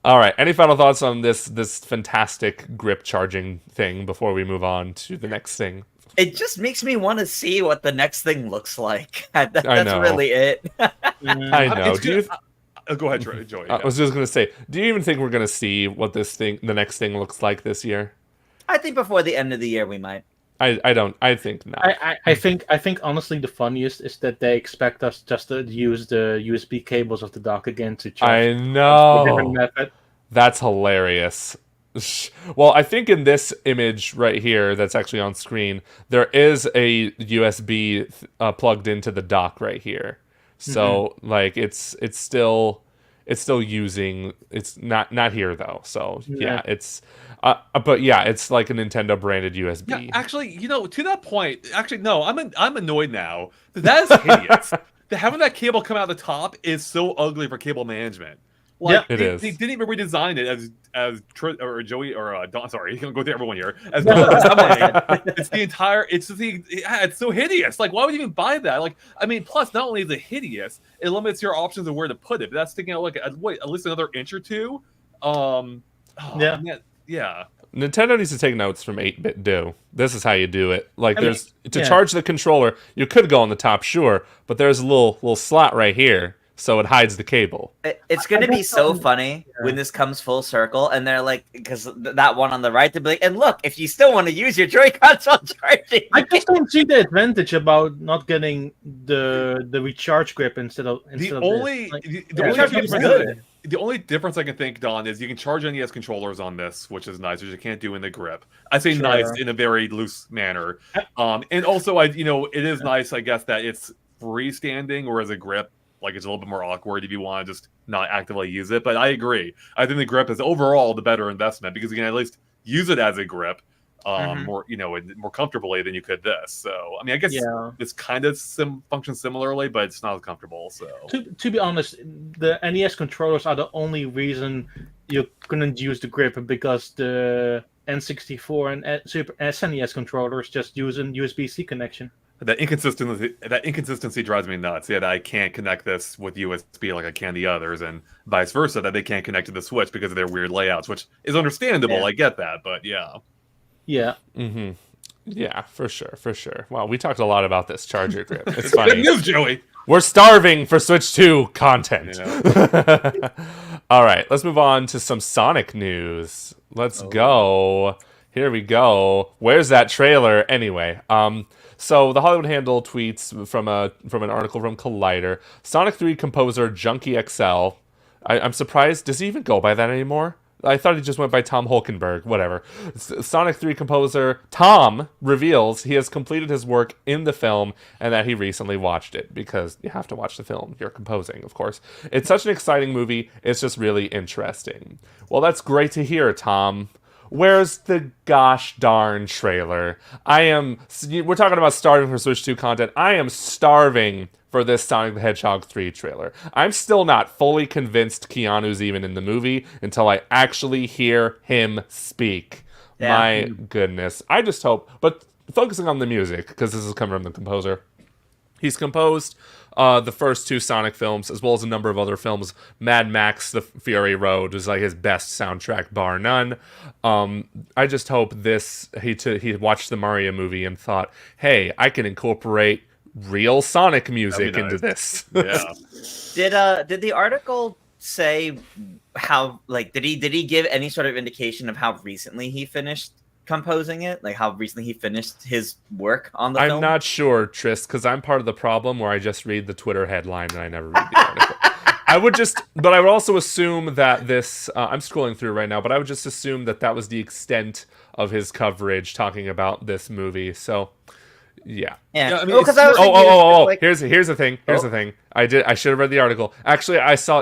All right. Any final thoughts on this fantastic grip charging thing before we move on to the next thing? It just makes me want to see what the next thing looks like. That's know. really it. I know. Go ahead, Joey. I was just going to say, do you even think we're going to see what the next thing looks like this year? I think before the end of the year we might. I don't. I think not. I think honestly the funniest is that they expect us just to use the USB cables of the dock again to charge. I know. Different method. That's hilarious. Well, I think in this image right here that's actually on screen, there is a USB plugged into the dock right here. So like it's still using, it's not here though. So yeah, it's but yeah, it's like a Nintendo branded USB. Yeah, actually, you know, to that point, actually no, I'm annoyed now. That is hideous. Having that cable come out the top is so ugly for cable management. Like, it is. They didn't even redesign it as Joey or Don. Sorry, you can go through everyone here. As Don was saying, it's the entire. It's it's so hideous. Like, why would you even buy that? Like, I mean, plus not only is it hideous, it limits your options of where to put it. But that's sticking out like at least another inch or two. Yeah. Man, yeah. Nintendo needs to take notes from 8-Bit Do. This is how you do it. Like, to yeah. charge the controller, you could go on the top, sure, but there's a little slot right here, so it hides the cable. It's going to be so funny when this comes full circle, and they're like, because that one on the right, they'll be like, and look, if you still want to use your Joy-Cons while charging. I just don't see the advantage about not getting the recharge grip instead of The only difference I can think, Don, is you can charge NES controllers on this, which is nice, which you can't do in the grip. I say nice in a very loose manner. And also, it is nice, I guess, that it's freestanding, whereas a grip, like, it's a little bit more awkward if you want to just not actively use it. But I agree. I think the grip is overall the better investment because you can at least use it as a grip more comfortably than you could this. So, I mean, I guess it's kind of functions similarly, but it's not as comfortable. So, to be honest, the NES controllers are the only reason you couldn't use the grip because the N64 and Super SNES controllers just use an USB-C connection. That inconsistency drives me nuts. Yeah, that I can't connect this with USB like I can the others, and vice versa, that they can't connect to the Switch because of their weird layouts, which is understandable. Yeah. I get that, but yeah. Yeah. Mm-hmm. Yeah, for sure. Wow, we talked a lot about this charger grip. It's funny. Good news, Joey. We're starving for Switch 2 content. Yeah. All right, let's move on to some Sonic news. Let's go. Here we go. Where's that trailer? Anyway, so the Hollywood Handle tweets from an article from Collider. Sonic 3 composer Junkie XL. I'm surprised. Does he even go by that anymore? I thought he just went by Tom Hulkenberg. Whatever. Sonic 3 composer Tom reveals he has completed his work in the film and that he recently watched it, because you have to watch the film. You're composing, of course. It's such an exciting movie. It's just really interesting. Well, that's great to hear, Tom. Where's the gosh darn trailer? We're talking about starving for Switch 2 content. I am starving for this Sonic the Hedgehog 3 trailer. I'm still not fully convinced Keanu's even in the movie until I actually hear him speak. Yeah. My goodness. I just hope, but focusing on the music, because this is coming from the composer. He's composed the first two Sonic films, as well as a number of other films. Mad Max: The Fury Road was like his best soundtrack, bar none. I just hope he watched the Mario movie and thought, hey, I can incorporate real Sonic music into this. Yeah. Did the article say how, like, did he give any sort of indication of how recently he finished composing it, like how recently he finished his work on the film? I'm not sure, Tris, because I'm part of the problem where I just read the Twitter headline and I never read the article. I would also assume that this, I'm scrolling through right now, but I would just assume that was the extent of his coverage talking about this movie. So, yeah. I mean, Here's the thing. The thing. I should have read the article. Actually,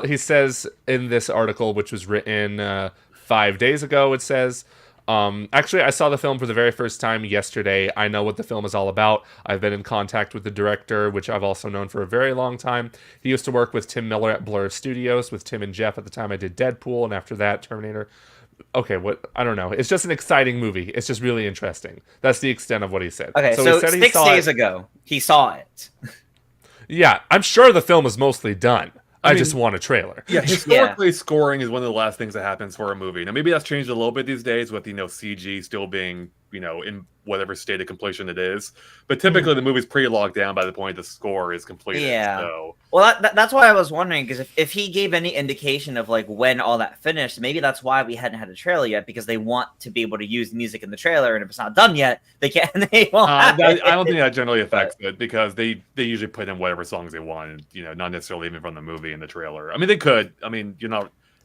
he says in this article, which was written 5 days ago, it says, actually, I saw the film for the very first time yesterday. I know what the film is all about. I've been in contact with the director, which I've also known for a very long time. He used to work with Tim Miller at Blur Studios, with Tim and Jeff at the time I did Deadpool, and after that, Terminator. okay, what I don't know. It's just an exciting movie. It's just really interesting. That's the extent of what he said. Okay, he so said he 6 saw days it. ago, he saw it. Yeah, I'm sure the film is mostly done. I mean, just want a trailer. Yeah, historically, scoring is one of the last things that happens for a movie. Now, maybe that's changed a little bit these days with, CG still being, in whatever state of completion it is. But typically, the movie's pretty locked down by the point the score is completed. Yeah. So. Well, that's why I was wondering, because if he gave any indication of like when all that finished, maybe that's why we hadn't had a trailer yet, because they want to be able to use music in the trailer, and if it's not done yet, they can't. They won't. I don't think that generally affects it, because they usually put in whatever songs they want, not necessarily even from the movie in the trailer. I mean, they could. I mean,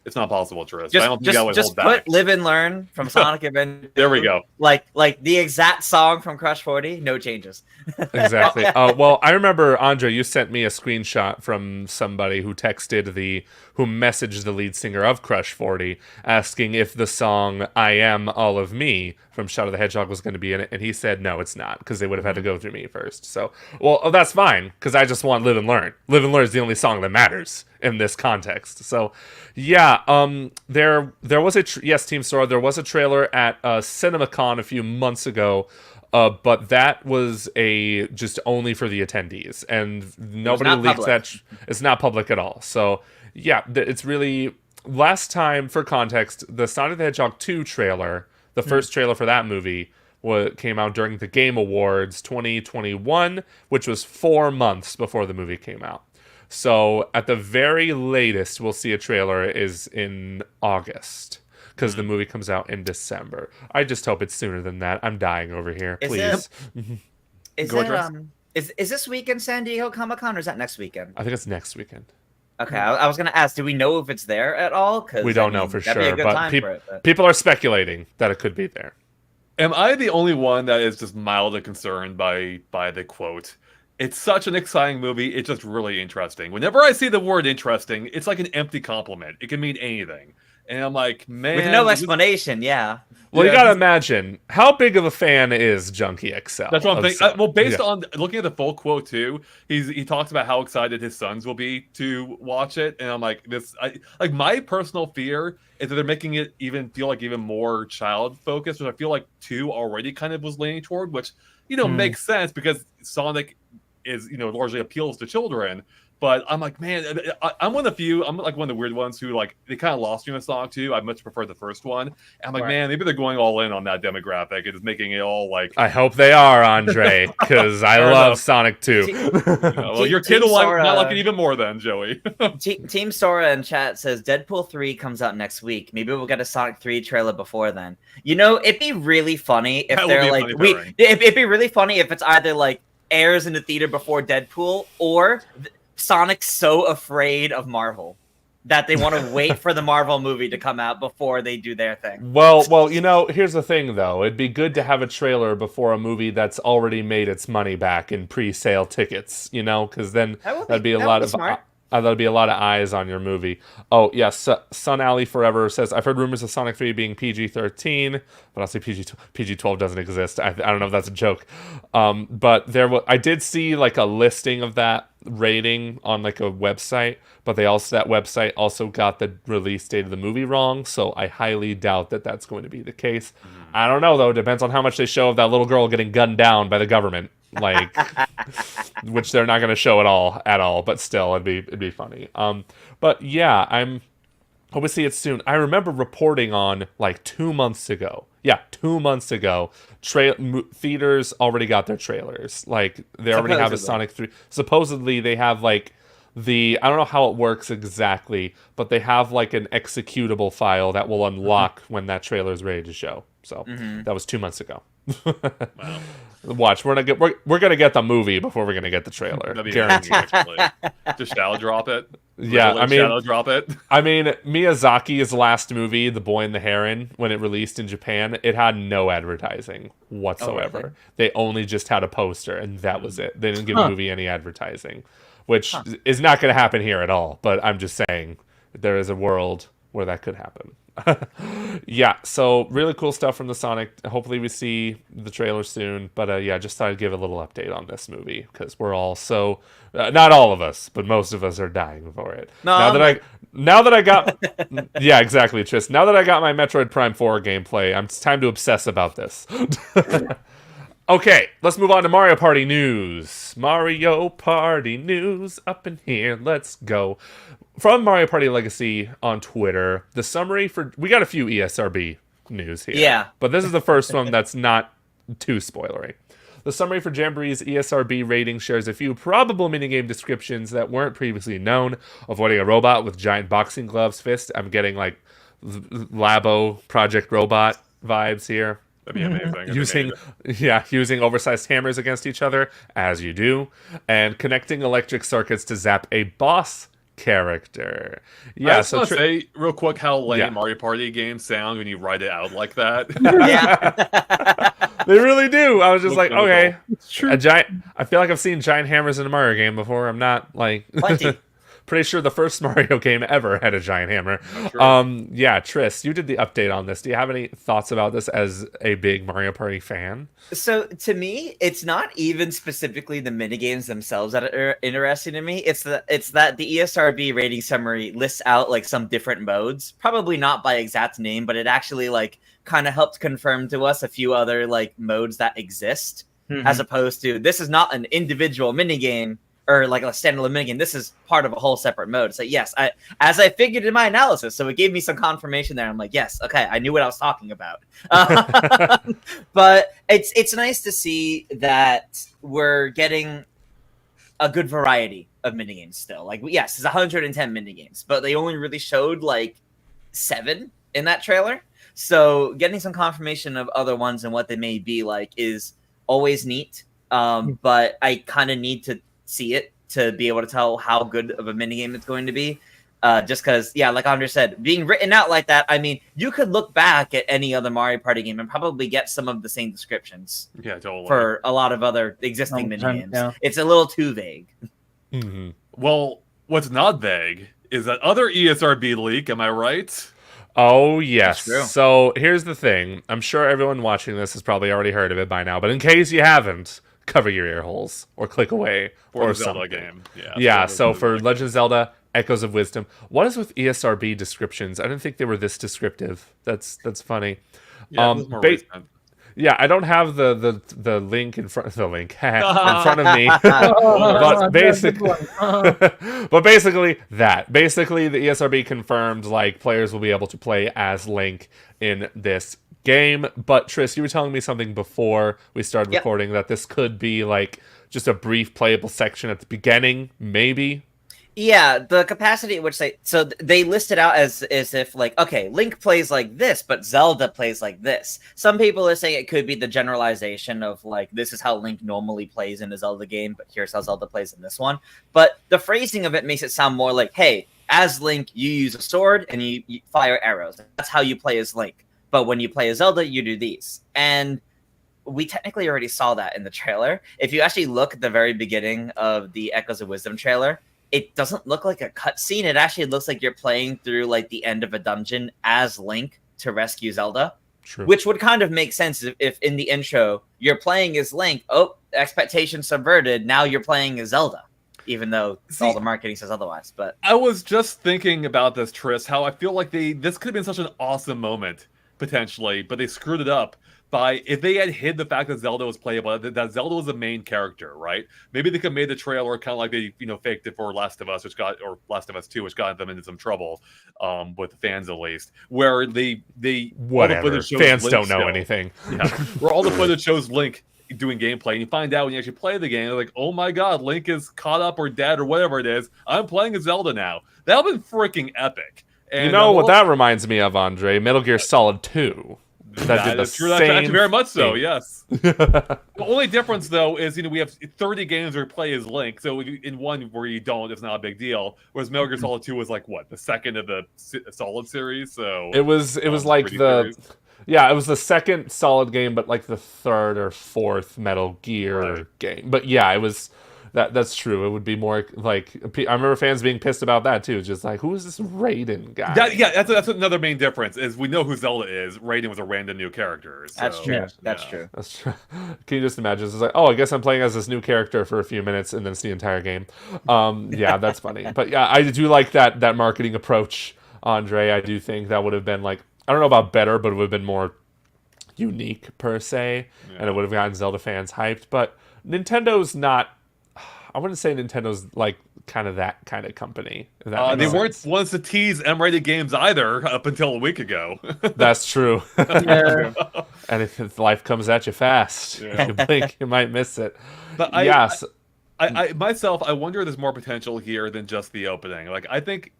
it's not possible, Tris. I don't think that would just hold back. put "Live and Learn" from Sonic Adventure. There we go. Like the exact song from Crush 40, no changes. Exactly. Well, I remember, Andre, you sent me a screenshot from somebody who messaged the lead singer of Crush 40 asking if the song "I Am All of Me" from Shadow the Hedgehog was going to be in it, and he said no, it's not, because they would have had to go through me first. So, that's fine, because I just want "Live and Learn." "Live and Learn" is the only song that matters in this context. So, yeah, there was yes, Team Sora, there was a trailer at CinemaCon a few months ago. But that was just only for the attendees, and nobody leaked that. It's not public at all. So yeah, it's really, last time, for context, the Sonic the Hedgehog 2 trailer, the first trailer for that movie, came out during the Game Awards 2021, which was 4 months before the movie came out. So at the very latest, we'll see a trailer is in August, because the movie comes out in December. I just hope it's sooner than that. I'm dying over here. Please. Is this weekend San Diego Comic-Con, or is that next weekend? I think it's next weekend. Okay, I was going to ask, do we know if it's there at all? 'Cause, we don't know for that'd be sure, a good but time for it, people are speculating that it could be there. Am I the only one that is just mildly concerned by the quote? It's such an exciting movie. It's just really interesting. Whenever I see the word interesting, it's like an empty compliment. It can mean anything. And I'm like, man. With no explanation, yeah. Well, you gotta imagine, how big of a fan is Junkie XL? That's what I'm thinking. Based on looking at the full quote too, he talks about how excited his sons will be to watch it, and I'm like, my personal fear is that they're making it feel like even more child focused, which I feel like 2 already kind of was leaning toward, which makes sense, because Sonic is largely appeals to children. But I'm like, man, I'm one of the few. I'm like one of the weird ones who they kind of lost me in Sonic 2. I much prefer the first one. And I'm like, man, maybe they're going all in on that demographic and just making it all like. I hope they are, Andre, because I love Sonic 2. Well, your kid will not like it even more then, Joey. Team Sora in chat says Deadpool 3 comes out next week. Maybe we'll get a Sonic 3 trailer before then. It'd be really funny if they're like, it'd be really funny if it's either like airs in the theater before Deadpool, or Sonic's so afraid of Marvel that they want to wait for the Marvel movie to come out before they do their thing. Well, here's the thing, though. It'd be good to have a trailer before a movie that's already made its money back in pre-sale tickets, because then that'd be a lot of eyes on your movie. Oh, yes, Sun Alley Forever says, I've heard rumors of Sonic 3 being PG-13, but I'll say PG-12 doesn't exist. I don't know if that's a joke. But I did see a listing of that rating on a website, but that website also got the release date of the movie wrong, so I highly doubt that that's going to be the case. I don't know, though. It depends on how much they show of that little girl getting gunned down by the government. Which they're not going to show at all, but still, it'd be funny. But yeah, I'm hope we see it soon. I remember reporting on 2 months ago. Yeah, 2 months ago, theaters already got their trailers. They already have a Sonic 3. Supposedly, they have I don't know how it works exactly, but they have an executable file that will unlock when that trailer is ready to show. So that was 2 months ago. Wow. Watch, we're gonna get the movie before we're gonna get the trailer. Guaranteed. Just shadow drop it. Yeah, shadow drop it. I mean, Miyazaki's last movie, The Boy and the Heron, when it released in Japan, it had no advertising whatsoever. Oh, really? They only just had a poster, and that was it. They didn't give the movie any advertising, which is not going to happen here at all. But I'm just saying, there is a world where that could happen. Yeah, so really cool stuff from the Sonic. Hopefully we see the trailer soon. But yeah, just thought I'd give a little update on this movie because we're all so not all of us, but most of us are dying for it. No, Now that I got yeah, exactly, Tris. Now that I got my Metroid Prime 4 gameplay, it's time to obsess about this. Okay, let's move on to Mario Party news. Mario Party news up in here. Let's go. From Mario Party Legacy on Twitter, the summary for... We got a few ESRB news here. Yeah. But this is the first one that's not too spoilery. The summary for Jamboree's ESRB rating shares a few probable minigame descriptions that weren't previously known. Avoiding a robot with giant boxing gloves fist. I'm getting like Labo Project Robot vibes here. That'd be amazing. Using oversized hammers against each other, as you do, and connecting electric circuits to zap a boss character. Yeah, I just want to say real quick how lame Mario Party games sound when you write it out like that. Yeah. They really do. I was just like, okay, It's true. I feel like I've seen giant hammers in a Mario game before. I'm not like Plenty. pretty sure the first Mario game ever had a giant hammer. True. Yeah, Tris, you did the update on this. Do you have any thoughts about this as a big Mario Party fan? So to me, it's not even specifically the minigames themselves that are interesting to me. It's that the ESRB rating summary lists out like some different modes, probably not by exact name, but it actually like kind of helped confirm to us a few other like modes that exist, as opposed to this is not an individual minigame or like a standalone minigame. This is part of a whole separate mode. So yes, as I figured in my analysis, so it gave me some confirmation there. I'm like, yes, okay, I knew what I was talking about. But it's nice to see that we're getting a good variety of minigames still. Like, yes, it's 110 minigames, but they only really showed like 7 in that trailer. So getting some confirmation of other ones and what they may be like is always neat. But I kind of need to see it to be able to tell how good of a minigame it's going to be. Just because, yeah, like Andre said, being written out like that, I mean, you could look back at any other Mario Party game and probably get some of the same descriptions Yeah, totally. for a lot of other existing minigames. Yeah. It's a little too vague. Mm-hmm. Well, what's not vague is that other ESRB leak, am I right? Oh, yes. That's true. So here's the thing. I'm sure everyone watching this has probably already heard of it by now, but in case you haven't, cover your ear holes or click away For or the Zelda something. game. Yeah, so for Legend of Zelda, Echoes of Wisdom. What is with ESRB descriptions? I didn't think they were this descriptive. That's funny. Yeah, this is more recent. Yeah, I don't have the link in front in front of me. But basically the ESRB confirmed like players will be able to play as Link in this game. But Tris, you were telling me something before we started recording that this could be like just a brief playable section at the beginning, maybe. Yeah, the capacity at which they list it out as if like, okay, Link plays like this, but Zelda plays like this. Some people are saying it could be the generalization of like, this is how Link normally plays in a Zelda game, but here's how Zelda plays in this one. But the phrasing of it makes it sound more like, hey, as Link, you use a sword and you fire arrows. That's how you play as Link. But when you play as Zelda, you do these. And we technically already saw that in the trailer. If you actually look at the very beginning of the Echoes of Wisdom trailer, it doesn't look like a cutscene. It actually looks like you're playing through like the end of a dungeon as Link to rescue Zelda. True. Which would kind of make sense if in the intro you're playing as Link. Oh, expectation subverted. Now you're playing as Zelda, even though all the marketing says otherwise. But I was just thinking about this, Tris, how I feel like this could have been such an awesome moment potentially, but they screwed it up by if they had hid the fact that Zelda was playable, that Zelda was the main character, right? Maybe they could have made the trailer kind of like they faked it for Last of Us, or Last of Us 2, which got them into some trouble with the fans at least, where they Whatever. Fans Link don't know still. anything. Yeah, where all the footage shows Link doing gameplay, and you find out when you actually play the game, like, oh my god, Link is caught up or dead or whatever it is. I'm playing as Zelda now. That would have been freaking epic. And you know what that reminds me of, Andre? Metal Gear Solid 2. That is true. That's actually very much so. Yes. The only difference, though, is we have 30 games where you play as Link. So in one where you don't, it's not a big deal. Whereas Metal Gear Solid 2 was like what, the second of the Solid series. So it was like it was the second Solid game, but like the third or fourth Metal Gear game. But yeah, it was That's true. It would be more like I remember fans being pissed about that too. Just like, who is this Raiden guy? That's another main difference. Is we know who Zelda is. Raiden was a random new character. So, That's true. Yeah. That's true. That's true. Can you just imagine? It's like, oh, I guess I'm playing as this new character for a few minutes, and then it's the entire game. Yeah, that's funny. But yeah, I do like that marketing approach, Andre. I do think that would have been like, I don't know about better, but it would have been more unique per se, and it would have gotten Zelda fans hyped. But Nintendo's not. I wouldn't say Nintendo's like kind of that kind of company. If that they makes weren't sense. ones to tease M-rated games either up until a week ago. That's true. Yeah. And if life comes at you fast, Yeah. if you blink, you might miss it. But Yes. I myself, I wonder if there's more potential here than just the opening. Like, I think,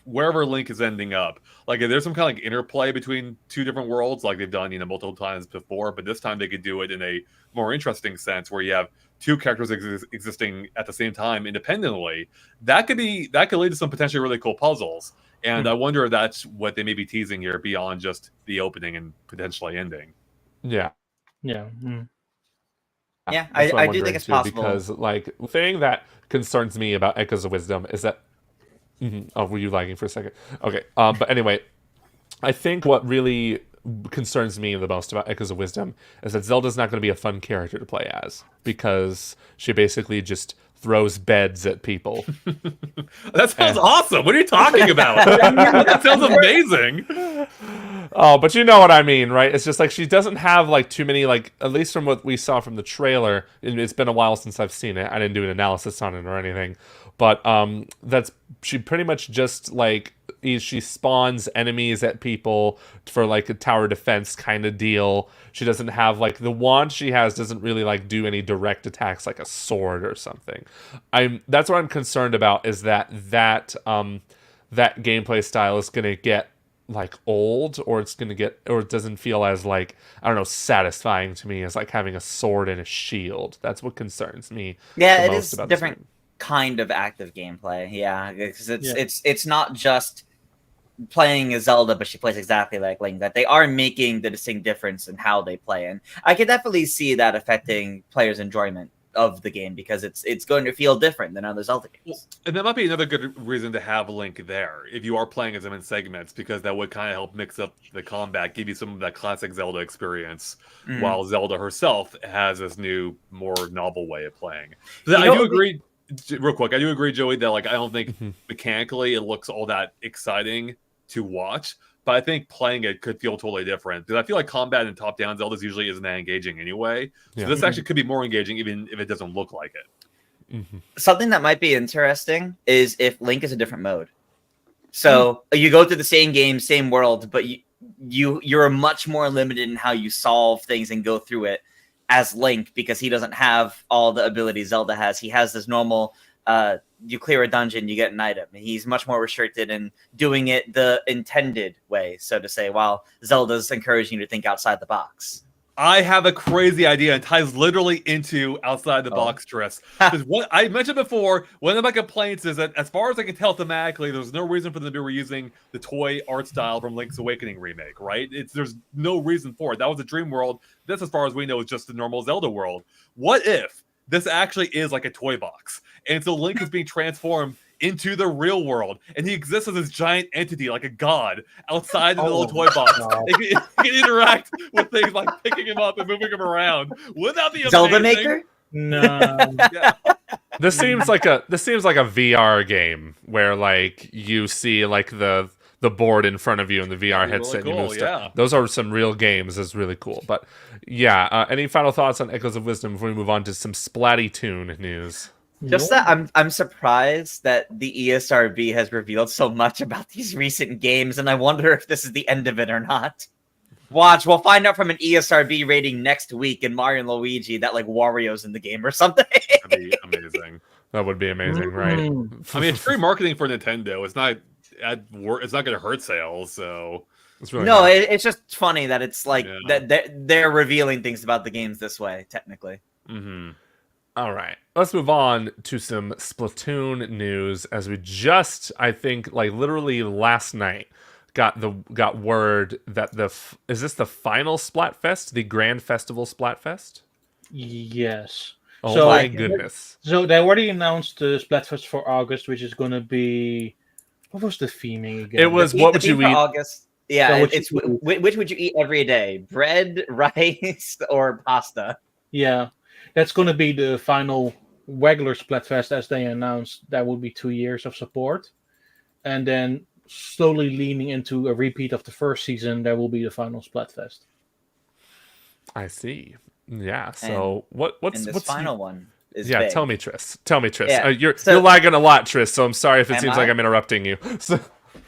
wherever Link is ending up, like, if there's some kind of like interplay between two different worlds, like they've done, multiple times before, but this time they could do it in a more interesting sense where you have two characters existing at the same time independently. That could lead to some potentially really cool puzzles. And I wonder if that's what they may be teasing here beyond just the opening and potentially ending. Yeah. Yeah. Yeah, That's what I I'm do think wondering, it's too, possible. Because, like, the thing that concerns me about Echoes of Wisdom is that... Oh, were you lagging for a second? Okay. But anyway, I think what really concerns me the most about Echoes of Wisdom is that Zelda's not going to be a fun character to play as, because she basically just throws beds at people. That sounds awesome. What are you talking about? That sounds amazing. Oh, but you know what I mean, right? It's just like she doesn't have like too many, like, at least from what we saw from the trailer. It's been a while since I've seen it. I didn't do an analysis on it or anything, but she pretty much just like she spawns enemies at people for like a tower defense kind of deal. She doesn't have like the wand she has doesn't really like do any direct attacks like a sword or something. That's what I'm concerned about, is that gameplay style is gonna get like old, or it doesn't feel as like, I don't know, satisfying to me as like having a sword and a shield. That's what concerns me. Yeah, the it most is about this different game. kind of active gameplay. Yeah, because it's not just playing as Zelda, but she plays exactly like Link. That they are making the distinct difference in how they play, and I could definitely see that affecting players' enjoyment of the game, because it's going to feel different than other Zelda games. And that might be another good reason to have Link there if you are playing as him in segments, because that would kind of help mix up the combat, give you some of that classic Zelda experience, while Zelda herself has this new, more novel way of playing. So I do agree, real quick, I do agree, Joey, that like I don't think mechanically it looks all that exciting to watch, but I think playing it could feel totally different, because I feel like combat in top-down Zeldas usually isn't that engaging anyway. So this actually could be more engaging, even if it doesn't look like it. Something that might be interesting is if Link is a different mode. So you go through the same game, same world, but you're much more limited in how you solve things and go through it as Link, because he doesn't have all the abilities Zelda has. He has this normal, you clear a dungeon, you get an item. He's much more restricted in doing it the intended way, so to say, while Zelda's encouraging you to think outside the box. I have a crazy idea, and ties literally into outside the box stress. Because what I mentioned before, one of my complaints is that, as far as I can tell thematically, there's no reason for them to be reusing the toy art style from Link's Awakening remake, right? There's no reason for it. That was a dream world. This, as far as we know, is just the normal Zelda world. What if this actually is like a toy box, and so Link is being transformed into the real world, and he exists as this giant entity, like a god, outside the little toy box? He can interact with things like picking him up and moving him around. Wouldn't that be amazing? Zelda Maker? No. Yeah. This seems like a VR game where like you see like the board in front of you in the VR That'd be headset. really And you cool, move stuff. yeah. Those are some real games. It's really cool. But yeah, any final thoughts on Echoes of Wisdom before we move on to some Splatoon news? Just that I'm surprised that the ESRB has revealed so much about these recent games, and I wonder if this is the end of it or not. Watch, we'll find out from an ESRB rating next week in Mario and Luigi that like Wario's in the game or something. That'd be amazing. That would be amazing, right? I mean, it's free marketing for Nintendo. It's not going to hurt sales, so It's really No, nice. it's just funny that it's like that they're revealing things about the games this way, technically. All right, let's move on to some Splatoon news. As we just, I think, like literally last night, got word that is this the final Splatfest, the Grand Festival Splatfest? Yes. Oh So- my goodness. So they already announced the Splatfest for August, which is going to be, what was the theming again? It was The what the would you theme for eat? August. Yeah, So what it's you eat. which would you eat every day? Bread, rice, or pasta? Yeah, that's going to be the final regular Splatfest, as they announced. That will be 2 years of support, and then slowly leaning into a repeat of the first season. That will be the final Splatfest. I see. Yeah. So what's And this what's final one is yeah? big. Tell me, Tris. Tell me, Tris. Yeah, You're so- lagging a lot, Tris. So I'm sorry if it Am seems I? like I'm interrupting you. So,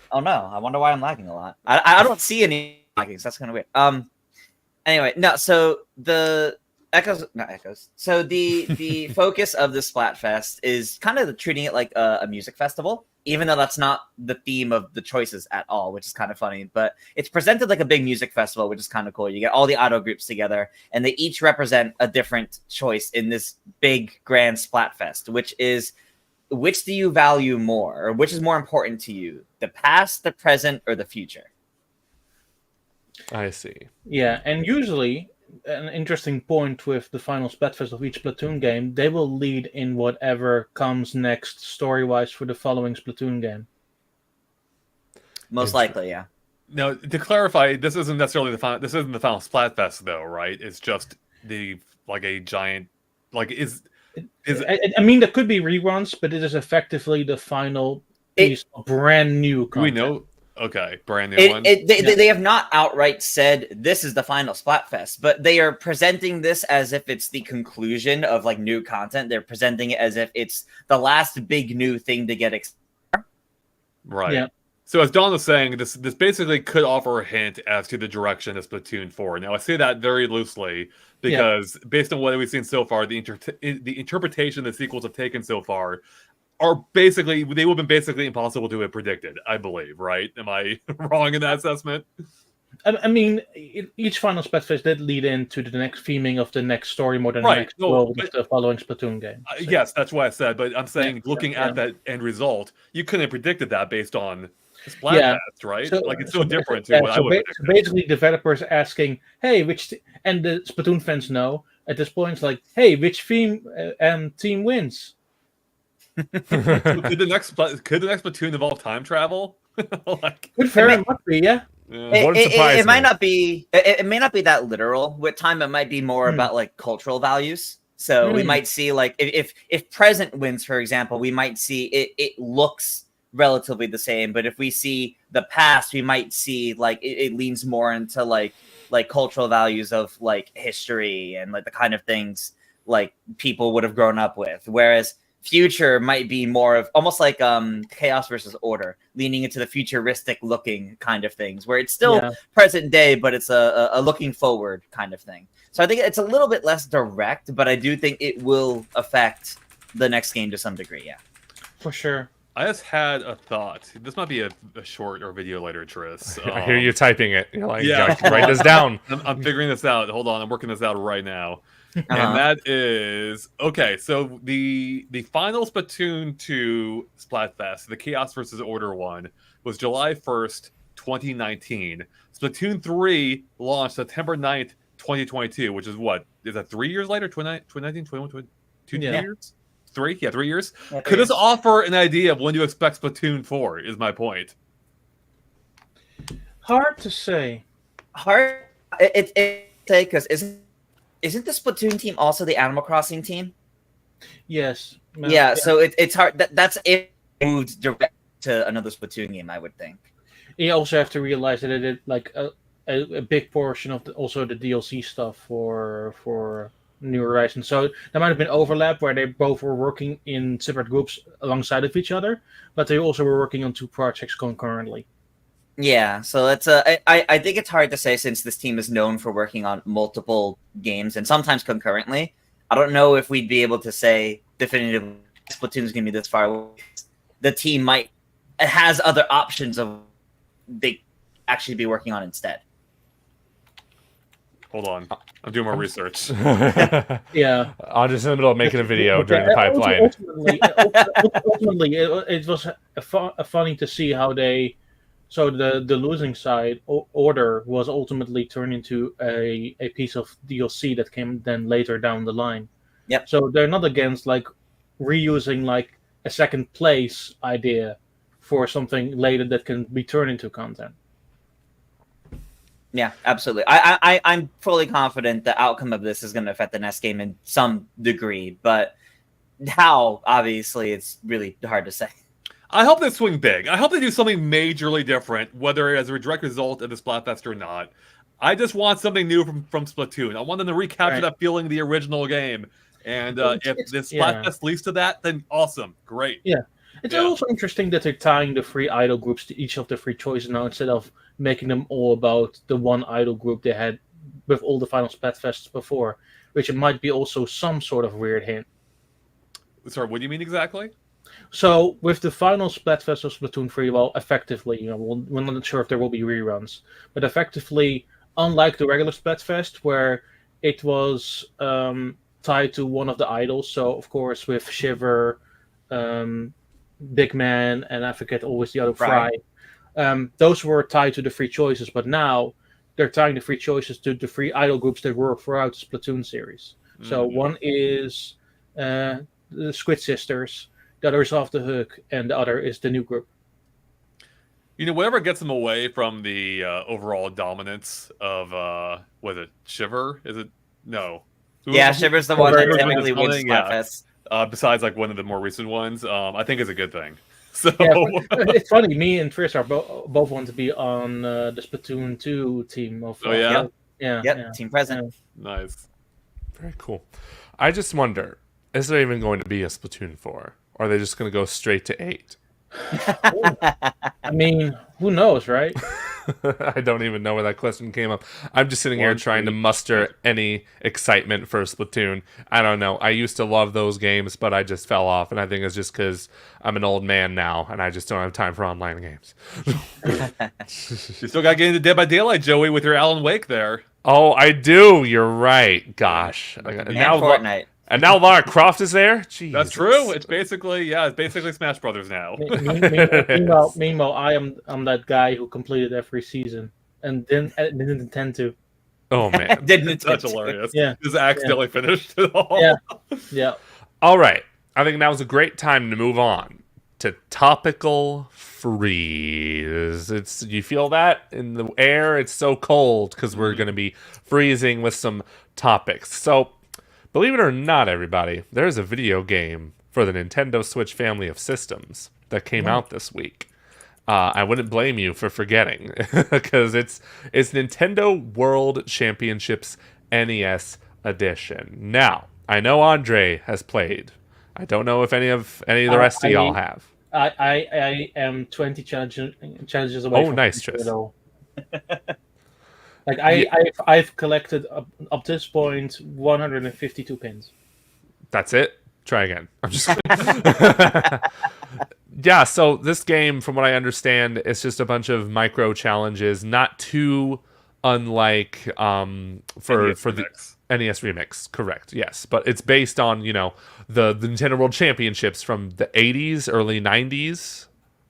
Oh no, I wonder why I'm lagging a lot. I don't see any laggings. That's kind of weird. Anyway, no. So the not echoes. So the focus of the Splatfest is kind of treating it like a music festival, even though that's not the theme of the choices at all, which is kind of funny. But it's presented like a big music festival, which is kind of cool. You get all the idol groups together, and they each represent a different choice in this big grand Splatfest, which do you value more, or which is more important to you, the past, the present, or the future? I see. Yeah, and usually an interesting point with the final Splatfest of each Splatoon game, they will lead in whatever comes next story-wise for the following Splatoon game. Most likely, yeah. Now, to clarify, this isn't necessarily the final. This isn't the final Splatfest, though, right? It's just a giant, is I mean, there could be reruns, but it is effectively the final piece of brand new do we content. know? Okay, brand new one. They have not outright said this is the final Splatfest, but they are presenting this as if it's the conclusion of like new content. They're presenting it as if it's the last big new thing to get. Right. Yeah. So as Don was saying, this basically could offer a hint as to the direction of Splatoon 4. Now I say that very loosely because based on what we've seen so far, the interpretation the sequels have taken so far are basically they would have been basically impossible to have predicted. I believe, right? Am I wrong in that assessment? I mean, each final Splatfest did lead into the next theming of the next story more than Right, the next no, world but- of the following Splatoon game. So- Yes, that's what I said. But I'm saying, looking yeah. at that end result, you couldn't have predicted that based on Splatfest, Yeah. right? So- Like it's so so different to yeah, what I so would ba- predict. so basically, developers asking, "Hey, and the Splatoon fans know at this point, it's like, "Hey, which team wins?" Could the next Splatoon involve time travel? Like, Could very much be, yeah. yeah. Wouldn't surprise It might me. not be. It may not be that literal. With time, it might be more about like cultural values. So we might see like if present wins, for example, we might see it looks relatively the same. But if we see the past, we might see like it leans more into like cultural values of like history and like the kind of things like people would have grown up with. Whereas future might be more of almost like chaos versus order, leaning into the futuristic looking kind of things, where it's still present day, but it's a looking forward kind of thing. So I think it's a little bit less direct, but I do think it will affect the next game to some degree. Yeah, For sure. I just had a thought. This might be a short or video later, Tris. I hear you typing it. You're like, Yeah. yeah, write this down. I'm figuring this out. Hold on, I'm working this out right now. Uh-huh. And that is okay. So the final Splatoon 2 Splatfest, the Chaos versus Order one, was July 1st, 2019. Splatoon 3 launched September 9th, 2022, which is what? Is that 3 years later? 2019, 21, 2 Yeah. years? 3? Yeah, 3 years. Yeah, Could this offer an idea of when to expect Splatoon 4? Is my point. Hard to say. hard. It say because isn't the Splatoon team also the Animal Crossing team? Yes. Yeah, so it's hard. That's it moved direct to another Splatoon game, I would think. You also have to realize that it did like a big portion of also the DLC stuff for New Horizons. So there might have been overlap where they both were working in separate groups alongside of each other, but they also were working on two projects concurrently. Yeah, so it's I think it's hard to say since this team is known for working on multiple games and sometimes concurrently. I don't know if we'd be able to say definitively Splatoon's gonna be this far away. The team has other options of they actually be working on instead. Hold on, I'm doing more research. Yeah. I'm just in the middle of making a video during the pipeline. Ultimately, it was funny to see how they. So the losing side order was ultimately turned into a piece of DLC that came then later down the line. Yep. So they're not against like reusing like a second place idea for something later that can be turned into content. Yeah, absolutely. I'm fully confident the outcome of this is going to affect the next game in some degree, but how, obviously, it's really hard to say. I hope they swing big. I hope they do something majorly different, whether as a direct result of the Splatfest or not. I just want something new from Splatoon. I want them to recapture that feeling of the original game. And if this Splatfest leads to that, then awesome. Great. Yeah. It's also interesting that they're tying the 3 idol groups to each of the 3 choices now instead of making them all about the one idol group they had with all the final Splatfests before, which it might be also some sort of weird hint. Sorry, what do you mean exactly? So with the final Splatfest of Splatoon 3, well, effectively, we're not sure if there will be reruns, but effectively, unlike the regular Splatfest, where it was tied to one of the idols, so of course with Shiver, Big Man, and I forget always the other Fry. Those were tied to the 3 choices, but now they're tying the 3 choices to the 3 idol groups that were throughout the Splatoon series. So one is the Squid Sisters, the other is Off the Hook, and the other is the new group. Whatever gets them away from the overall dominance of, was it Shiver? Is it? No. Shiver's the one that typically wins Splatfest. Besides, like, one of the more recent ones, I think is a good thing. So it's funny. Me and Tris are both want to be on the Splatoon 2 team. Team president. Nice. Very cool. I just wonder, is there even going to be a Splatoon 4? Or are they just going to go straight to 8? I mean, who knows, right? I don't even know where that question came up. I'm just sitting here trying to muster any excitement for Splatoon. I don't know. I used to love those games, but I just fell off, and I think it's just because I'm an old man now, and I just don't have time for online games. You still got to get into Dead by Daylight, Joey, with your Alan Wake there. Oh, I do. You're right. Gosh. And now Fortnite. And now Lara Croft is there? Jeez. That's true. It's basically Smash Brothers now. Meanwhile, I'm that guy who completed every season and didn't intend to. Oh man, That's hilarious. Yeah, just accidentally finished it all. Yeah. All right, I think now is a great time to move on to Topical Freeze. You feel that in the air? It's so cold because we're going to be freezing with some topics. So. Believe it or not, everybody, there's a video game for the Nintendo Switch family of systems that came out this week. I wouldn't blame you for forgetting because it's Nintendo World Championships NES Edition. Now, I know Andre has played. I don't know if any of the rest of y'all have. I am 20 challenges away. Oh, nice, Tris. Like I've collected up to this point 152 pins. That's it? Try again. I'm just Yeah, so this game, from what I understand, it's just a bunch of micro challenges, not too unlike for the NES Remix, correct? Yes, but it's based on the Nintendo World Championships from the 80s, early 90s.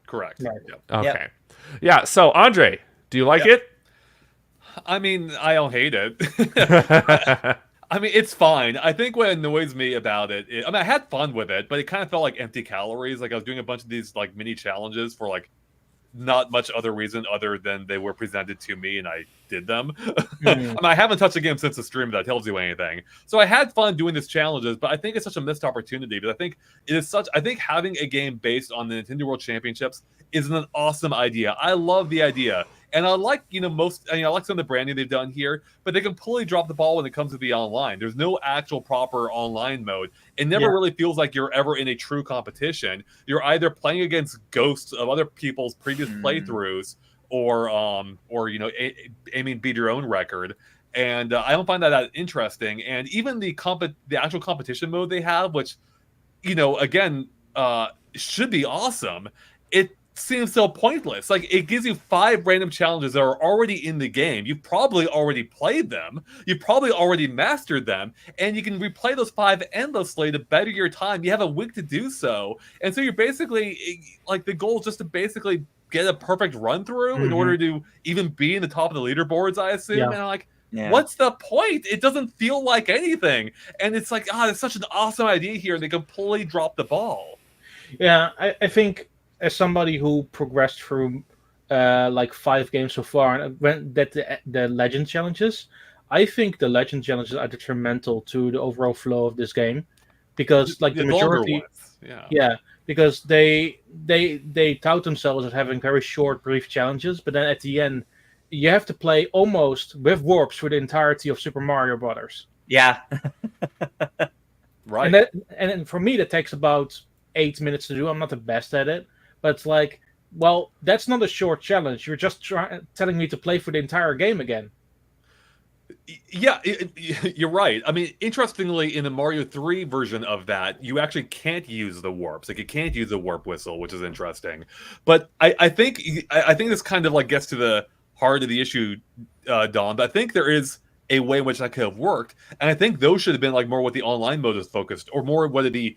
Correct. Right. Yep. Okay. Yeah. So Andre, do you like it? I mean, I don't hate it. I mean, it's fine. I think what annoys me about it, I had fun with it, but it kind of felt like empty calories. Like I was doing a bunch of these like mini challenges for like not much other reason other than they were presented to me and I did them. I mean, I haven't touched the game since the stream, if that tells you anything. So I had fun doing these challenges, but I think it's such a missed opportunity. But I think having a game based on the Nintendo World Championships is an awesome idea. I love the idea. And I like, I like some of the branding they've done here, but they completely drop the ball when it comes to the online. There's no actual proper online mode. It never really feels like you're ever in a true competition. You're either playing against ghosts of other people's previous playthroughs, or aiming to beat your own record. And I don't find that interesting. And even the actual competition mode they have, which, again, should be awesome. It seems so pointless. Like, it gives you 5 random challenges that are already in the game. You've probably already played them. You've probably already mastered them. And you can replay those 5 endlessly to better your time. You have a week to do so. And so you're basically, like, the goal is just to basically get a perfect run through in order to even be in the top of the leaderboards, I assume. And I'm like, Yeah. What's the point? It doesn't feel like anything. And it's like, it's such an awesome idea here. And they completely dropped the ball. Yeah, I think as somebody who progressed through like 5 games so far and went that the legend challenges, I think the legend challenges are detrimental to the overall flow of this game, because like the longer majority, ones. yeah, because they tout themselves as having very short, brief challenges, but then at the end, you have to play almost with warps for the entirety of Super Mario Brothers. Yeah. Right. And for me, that takes about 8 minutes to do. I'm not the best at it, but it's like, well, that's not a short challenge. You're just telling me to play for the entire game again. Yeah, you're right. I mean, interestingly, in the Mario 3 version of that, you actually can't use the warps. Like, you can't use the warp whistle, which is interesting. But I think this kind of like gets to the heart of the issue, Don. But I think there is a way in which that could have worked, and I think those should have been like more what the online mode is focused, or more what the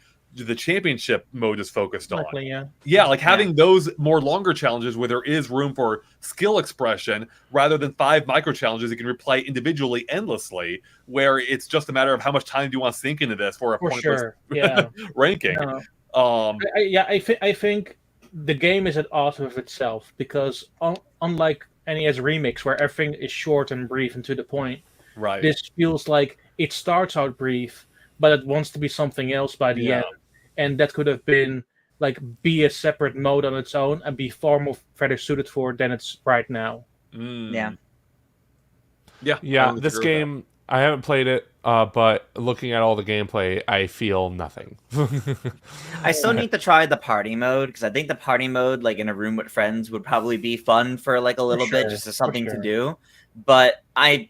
championship mode is focused on. Likely, Yeah, like having those more longer challenges where there is room for skill expression rather than 5 micro challenges you can replay individually endlessly, where it's just a matter of how much time do you want to sink into this for a pointless ranking. I think the game is at odds with itself, because unlike NES Remix, where everything is short and brief and to the point, right? This feels like it starts out brief, but it wants to be something else by the end. And that could have been like be a separate mode on its own and be far more better suited for it than it's right now. Yeah. This game, I haven't played it, but looking at all the gameplay, I feel nothing. I still need to try the party mode, because I think the party mode, like in a room with friends, would probably be fun for like a little bit, just as something to do. But I'm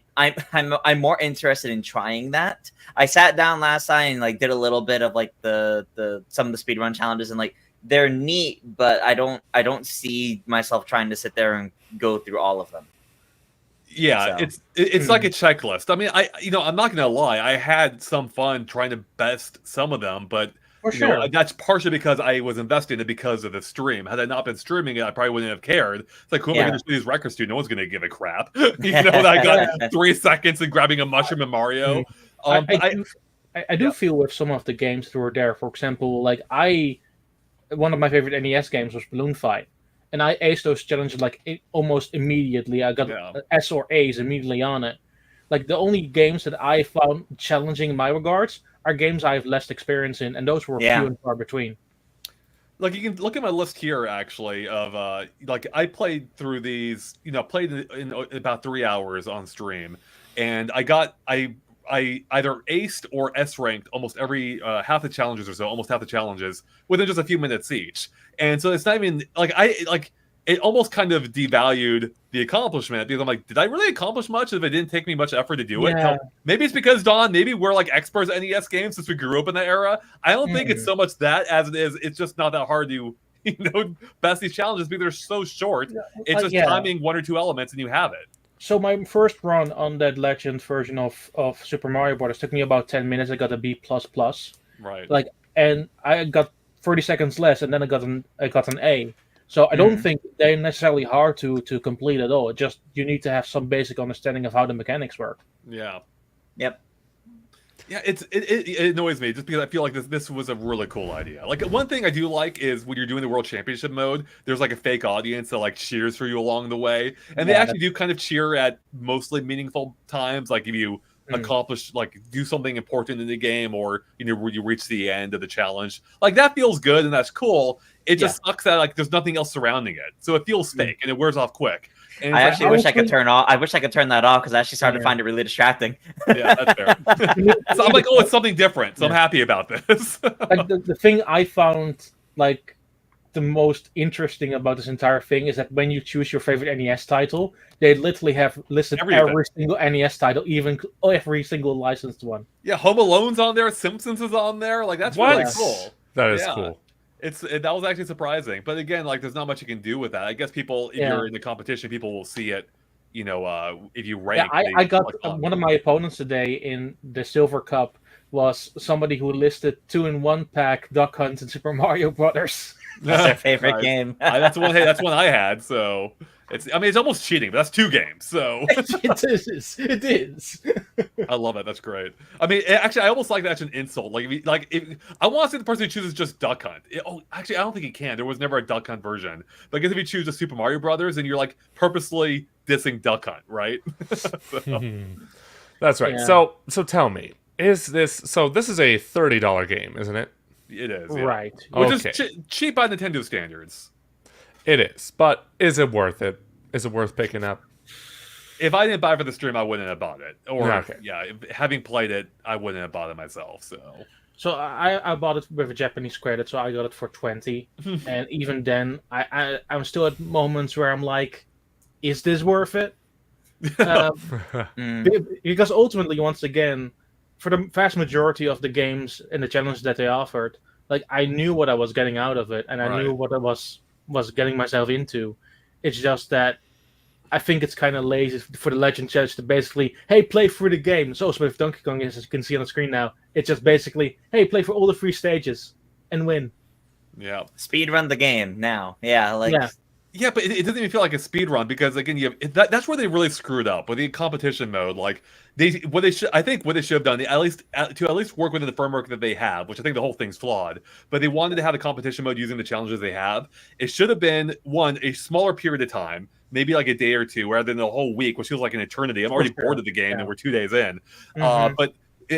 more interested in trying that. I sat down last night and like did a little bit of like the some of the speedrun challenges, and like they're neat, but I don't see myself trying to sit there and go through all of them. Yeah, so. It's like a checklist. I mean, I'm not gonna lie, I had some fun trying to best some of them, but that's partially because I was invested in it because of the stream. Had I not been streaming it, I probably wouldn't have cared. It's like, who am I going to show these records to? No one's going to give a crap. I got 3 seconds and grabbing a mushroom in Mario. I do feel with some of the games that were there. For example, like one of my favorite NES games was Balloon Fight, and I aced those challenges like almost immediately. I got S or A's immediately on it. Like the only games that I found challenging in my regards are games I have less experience in, and those were few and far between. Like, you can look at my list here, actually, of like I played through these, played in about 3 hours on stream, and I either aced or S ranked almost every half the challenges or so, almost half the challenges within just a few minutes each. And so it's not even like it almost kind of devalued the accomplishment, because I'm like, did I really accomplish much if it didn't take me much effort to do it? Now, maybe it's because, Don, maybe we're like experts at NES games since we grew up in that era. I don't think it's so much that as it is, it's just not that hard to, best these challenges because they're so short. It's just timing 1 or 2 elements and you have it. So my first run on that Legend version of Super Mario Bros. Took me about 10 minutes. I got a B++. Right. And I got 30 seconds less, and then I got an A. So I don't think they're necessarily hard to complete at all. It just you need to have some basic understanding of how the mechanics work. Yeah. Yep. Yeah, it annoys me just because I feel like this was a really cool idea. Like, one thing I do like is when you're doing the World Championship mode, there's like a fake audience that like cheers for you along the way, and they actually do kind of cheer at mostly meaningful times, like if you accomplish, like, do something important in the game, or where you reach the end of the challenge. Like, that feels good and that's cool. It just sucks that like there's nothing else surrounding it, so it feels fake and it wears off quick. And I actually wish I could turn that off, because I actually started to find it really distracting. Yeah, that's fair. So I'm like, oh, it's something different, so I'm happy about this. Like the thing I found like the most interesting about this entire thing is that when you choose your favorite NES title, they literally have listed every single NES title, even every single licensed one. Yeah, Home Alone's on there, Simpsons is on there. Like, that's really cool. That is cool. That was actually surprising, but again, like, there's not much you can do with that. I guess people, if you're in the competition, people will see it. If you rank. Yeah, I got one of my opponents today in the Silver Cup was somebody who listed 2-in-1 pack Duck Hunt and Super Mario Brothers. That's their favorite Nice. game. That's one. Hey, that's one I had. So it's almost cheating, but that's 2 games. So It is. It is. I love it. That's great. I mean, actually, I almost like that's an insult. If I want to say the person who chooses just Duck Hunt. Actually, I don't think he can. There was never a Duck Hunt version. But I guess if you choose a Super Mario Brothers, and you're like purposely dissing Duck Hunt, right? That's right. Yeah. So tell me, this is a $30 game, isn't it? It is, yeah. Right. Which Okay. is cheap by Nintendo standards. It is, but is it worth it? Is it worth picking up? If I didn't buy it for the stream, I wouldn't have bought it. Or Okay. having played it, I wouldn't have bought it myself. So I bought it with a Japanese credit, so I got it for 20. And even then, I'm still at moments where I'm like, is this worth it? Because ultimately, once again, for the vast majority of the games and the challenges that they offered, like I knew what I was getting out of it, and I knew what I was getting myself into. It's just that I think it's kind of lazy for the Legend Judge to basically, hey, play through the game. So with Donkey Kong, as you can see on the screen now, it's just basically, hey, play for all the 3 stages and win. Yeah. Speed run the game now. Yeah, Yeah, but it doesn't even feel like a speed run because again, that's where they really screwed up with the competition mode. Like what they should have done, at least work within the framework that they have, which I think the whole thing's flawed. But they wanted to have the competition mode using the challenges they have. It should have been a smaller period of time, maybe like a day or 2, rather than the whole week, which feels like an eternity. I'm already bored of the game, and we're 2 days in. But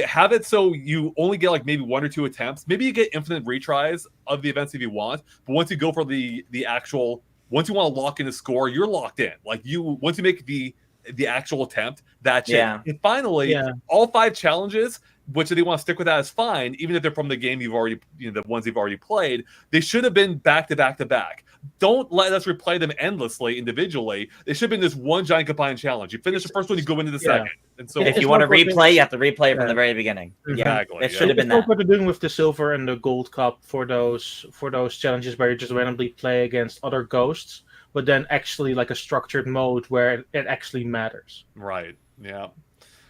have it so you only get like maybe 1 or 2 attempts. Maybe you get infinite retries of the events if you want. But once you go for the actual once you want to lock in a score, you're locked in. Like once you make the actual attempt, that's it. And finally, all 5 challenges, which if they want to stick with that is fine, even if they're from the game you've already, the ones you've already played. They should have been back to back to back. Don't let us replay them endlessly individually. They should have been this one giant combined challenge. You finish the first one, you go into the second. And so if you want to replay, you have to replay it from the very beginning. Exactly. It should have been that. What they're doing with the Silver and the Gold Cup for those challenges where you just randomly play against other ghosts, but then actually like a structured mode where it actually matters. Right. Yeah.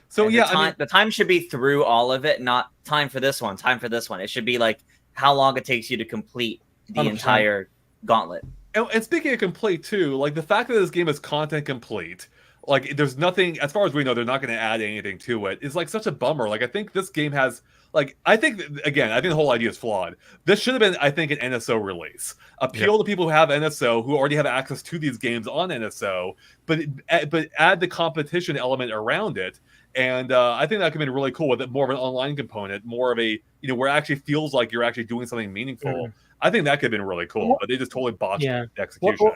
So the time should be through all of it, not time for this one, time for this one. It should be like how long it takes you to complete the 100%. Entire gauntlet. And speaking of complete too, like the fact that this game is content complete, like there's nothing, as far as we know, they're not going to add anything to it, is like such a bummer. Like I think this game has, like, I think the whole idea is flawed. This should have been, I think, an NSO release. Appeal to people who have NSO, who already have access to these games on NSO, but add the competition element around it. And I think that could have been really cool with it, more of an online component, more of a, where it actually feels like you're actually doing something meaningful. I think that could have been really cool, but they just totally botched the execution.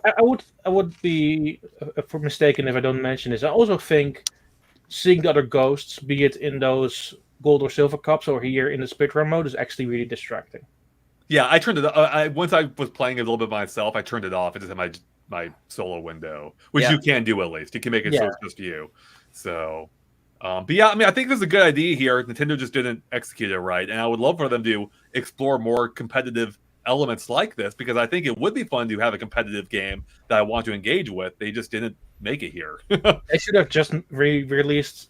I would be mistaken if I don't mention this. I also think seeing the other ghosts, be it in those gold or silver cups or here in the speedrun mode, is actually really distracting. Yeah, I turned it. Once I was playing it a little bit myself, I turned it off. It just had my solo window, which you can do at least. You can make it so it's just you. So. But yeah, I mean, I think this is a good idea here. Nintendo just didn't execute it right, and I would love for them to explore more competitive elements like this, because I think it would be fun to have a competitive game that I want to engage with. They just didn't make it here. They should have just released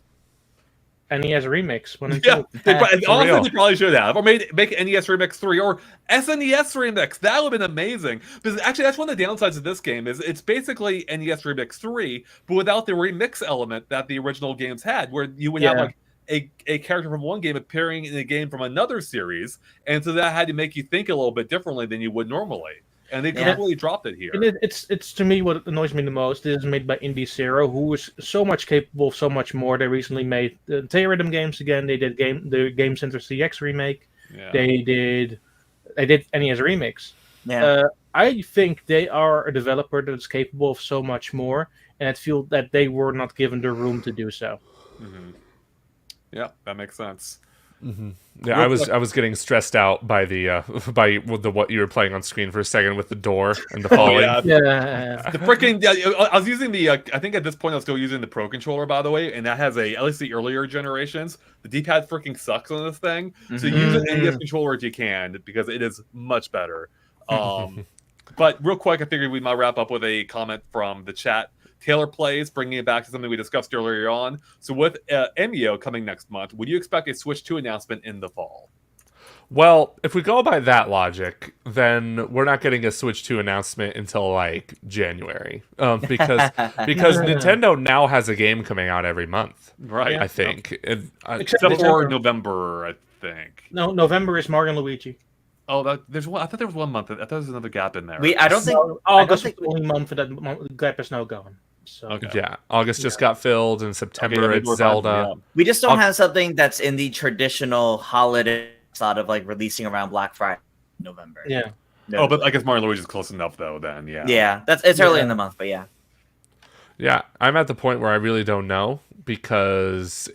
NES Remix. Honestly, they probably should have, or make NES Remix 3 or SNES Remix. That would have been amazing. Because actually, that's one of the downsides of this game is it's basically NES Remix 3, but without the remix element that the original games had, where you would have like a character from one game appearing in a game from another series, and so that had to make you think a little bit differently than you would normally. And they completely dropped it here. And it's to me what annoys me the most. It is made by Indie Zero, who is so much capable of so much more. They recently made the Theorem games again. They did the Game Center CX remake. Yeah. They did NES Remix. Yeah. I think they are a developer that's capable of so much more, and I feel that they were not given the room to do so. Mm-hmm. Yeah, that makes sense. Mm-hmm. Yeah, I was getting stressed out by the what you were playing on screen for a second with the door and the falling. The freaking I was using the I think at this point I was still using the Pro controller, by the way, and that has at least the earlier generations, the D-pad freaking sucks on this thing. So use an NES controller if you can, because it is much better. But real quick, I figured we might wrap up with a comment from the chat. Taylor Plays, bringing it back to something we discussed earlier on. So with Emio coming next month, would you expect a Switch 2 announcement in the fall? Well, if we go by that logic, then we're not getting a Switch 2 announcement until like January, because Nintendo now has a game coming out every month. Right. I think, Except December. for November, I think. No, November is Mario and Luigi. Oh, there's one. I thought there was 1 month. I thought there was another gap in there. I don't think. No, I don't August think is the only month that gap is now gone. So Okay. yeah, August just got filled, and September maybe it's we're fine, Zelda. we just don't I'll- have something that's in the traditional holiday slot of like releasing around Black Friday, November. yeah. No. Oh, but I guess Mario and Luigi's close enough though. Then yeah. yeah, it's early Yeah. in the month, but yeah. Yeah, I'm at the point where I really don't know because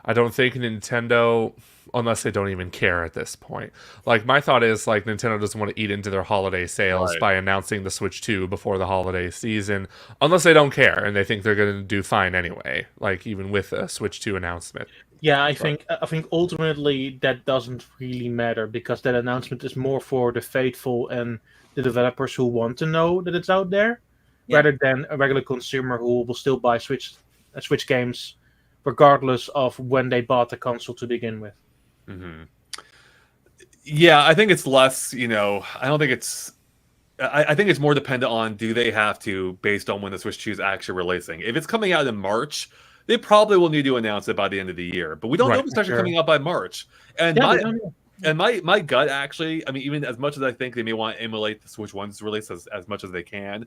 I don't think Nintendo, unless they don't even care at this point. Like, my thought is, like, Nintendo doesn't want to eat into their holiday sales Right. by announcing the Switch 2 before the holiday season, unless they don't care and they think they're going to do fine anyway, like, even with a Switch 2 announcement. Yeah, I think ultimately that doesn't really matter because that announcement is more for the faithful and the developers who want to know that it's out there, Yeah. rather than a regular consumer who will still buy Switch games regardless of when they bought the console to begin with. hmm Yeah, I think it's less. I don't think it's. I think it's more dependent on do they have to based on when the Switch 2 is actually releasing. If it's coming out in March, they probably will need to announce it by the end of the year. But we don't know Right. if it's actually Sure. coming out by March. And Yeah, my we don't know. and my gut actually, I mean, even as much as I think they may want to emulate the Switch 1's release as much as they can,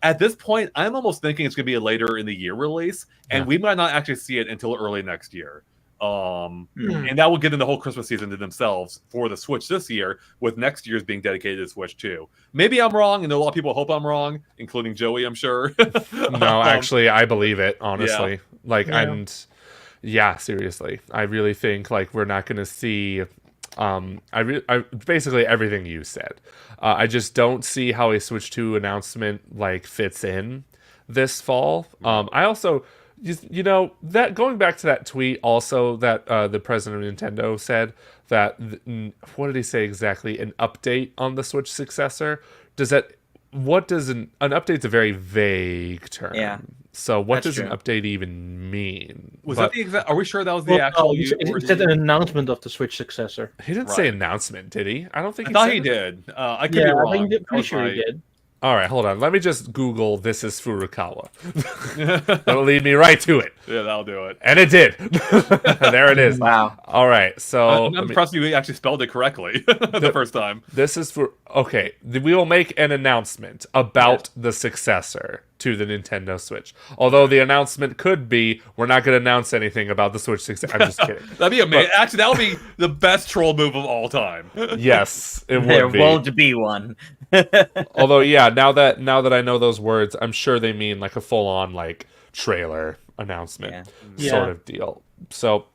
at this point, I'm almost thinking it's going to be a later in the year release, and Yeah. we might not actually see it until early next year. Hmm. And that will get in the whole Christmas season to themselves for the Switch this year, with next year's being dedicated to Switch 2. Maybe I'm wrong, and a lot of people hope I'm wrong, including Joey, I'm sure. No, actually, I believe it, honestly. Like, Yeah. and yeah, seriously. I really think, like, we're not going to see... I basically everything you said. I just don't see how a Switch 2 announcement like fits in this fall. I also, that going back to that tweet, also that the president of Nintendo said that what did he say exactly? An update on the Switch successor. What does an update's a very vague term. Yeah. So what That's does an true. update even mean? Was But that the exact? Are we sure that was the Well, actual? he said an announcement of the Switch successor. he didn't say Right. announcement, did he? I don't think I he thought said he it. did. I could be Yeah, wrong. I think That pretty was sure he my- did. All right, hold on. Let me just Google "this is Furukawa." That'll lead me right to it, Yeah, that'll do it. and it did. There it is. Wow. All right, so I'm let me- impressed you actually spelled it correctly the first time. this is for okay. We will make an announcement about the successor to the Nintendo Switch. Although the announcement could be, we're not going to announce anything about the Switch successor. I'm just kidding. That'd be amazing. Actually, that would be the best troll move of all time. Yes, it There would be. won't be one. Although, yeah, now that I know those words, I'm sure they mean like a full on like trailer announcement Yeah. sort of deal. So,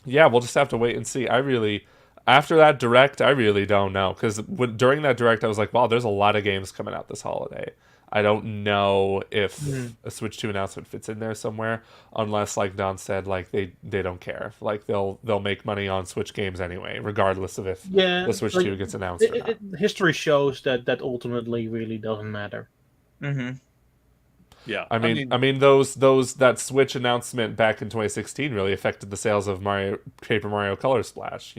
yeah, we'll just have to wait and see. After that direct, I really don't know because during that direct, I was like, wow, there's a lot of games coming out this holiday. I don't know if a Switch 2 announcement fits in there somewhere, unless, like Don said, like they don't care. Like they'll make money on Switch games anyway, regardless of if Yeah, the Switch like, 2 gets announced or not. history shows that ultimately really doesn't matter. hmm Yeah, I mean, that Switch announcement back in 2016 really affected the sales of Paper Mario Color Splash.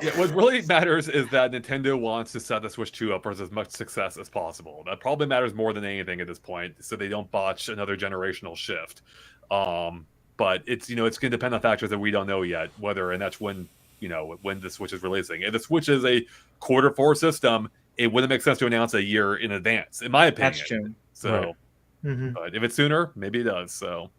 Yeah, what really matters is that Nintendo wants to set the Switch 2 up for as much success as possible. That probably matters more than anything at this point, so they don't botch another generational shift. But it's it's going to depend on factors that we don't know yet, and that's when the Switch is releasing. If the Switch is a Q4 system, it wouldn't make sense to announce a year in advance, in my opinion. That's true. So, Right. Mhm. but if it's sooner, maybe it does. So,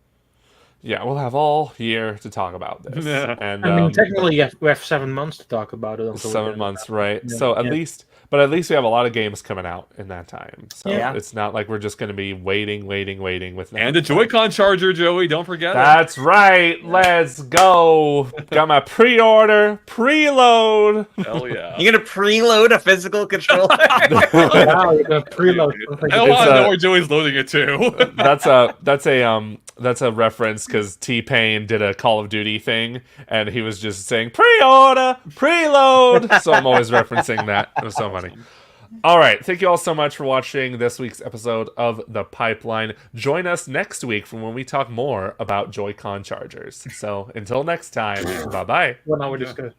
Yeah, we'll have all year to talk about this. Yeah. And I mean, technically, we have 7 months to talk about it. Until we 7 get months, right? Yeah. So at Yeah. least we have a lot of games coming out in that time. So Yeah. it's not like we're just going to be waiting with nothing. and a Joy-Con charger, Joey. Don't forget it. That's right. Let's go. Got my pre-order, preload. Hell yeah. You're gonna preload a physical controller? Wow, you're gonna preload something. I want It's to know a- where Joey's loading it to. That's a reference because T-Pain did a Call of Duty thing and he was just saying pre-order, preload. So I'm always referencing that. It was so funny. All right. Thank you all so much for watching this week's episode of The Pipeline. Join us next week for when we talk more about Joy-Con chargers. So until next time, bye-bye. 1 hour discussion.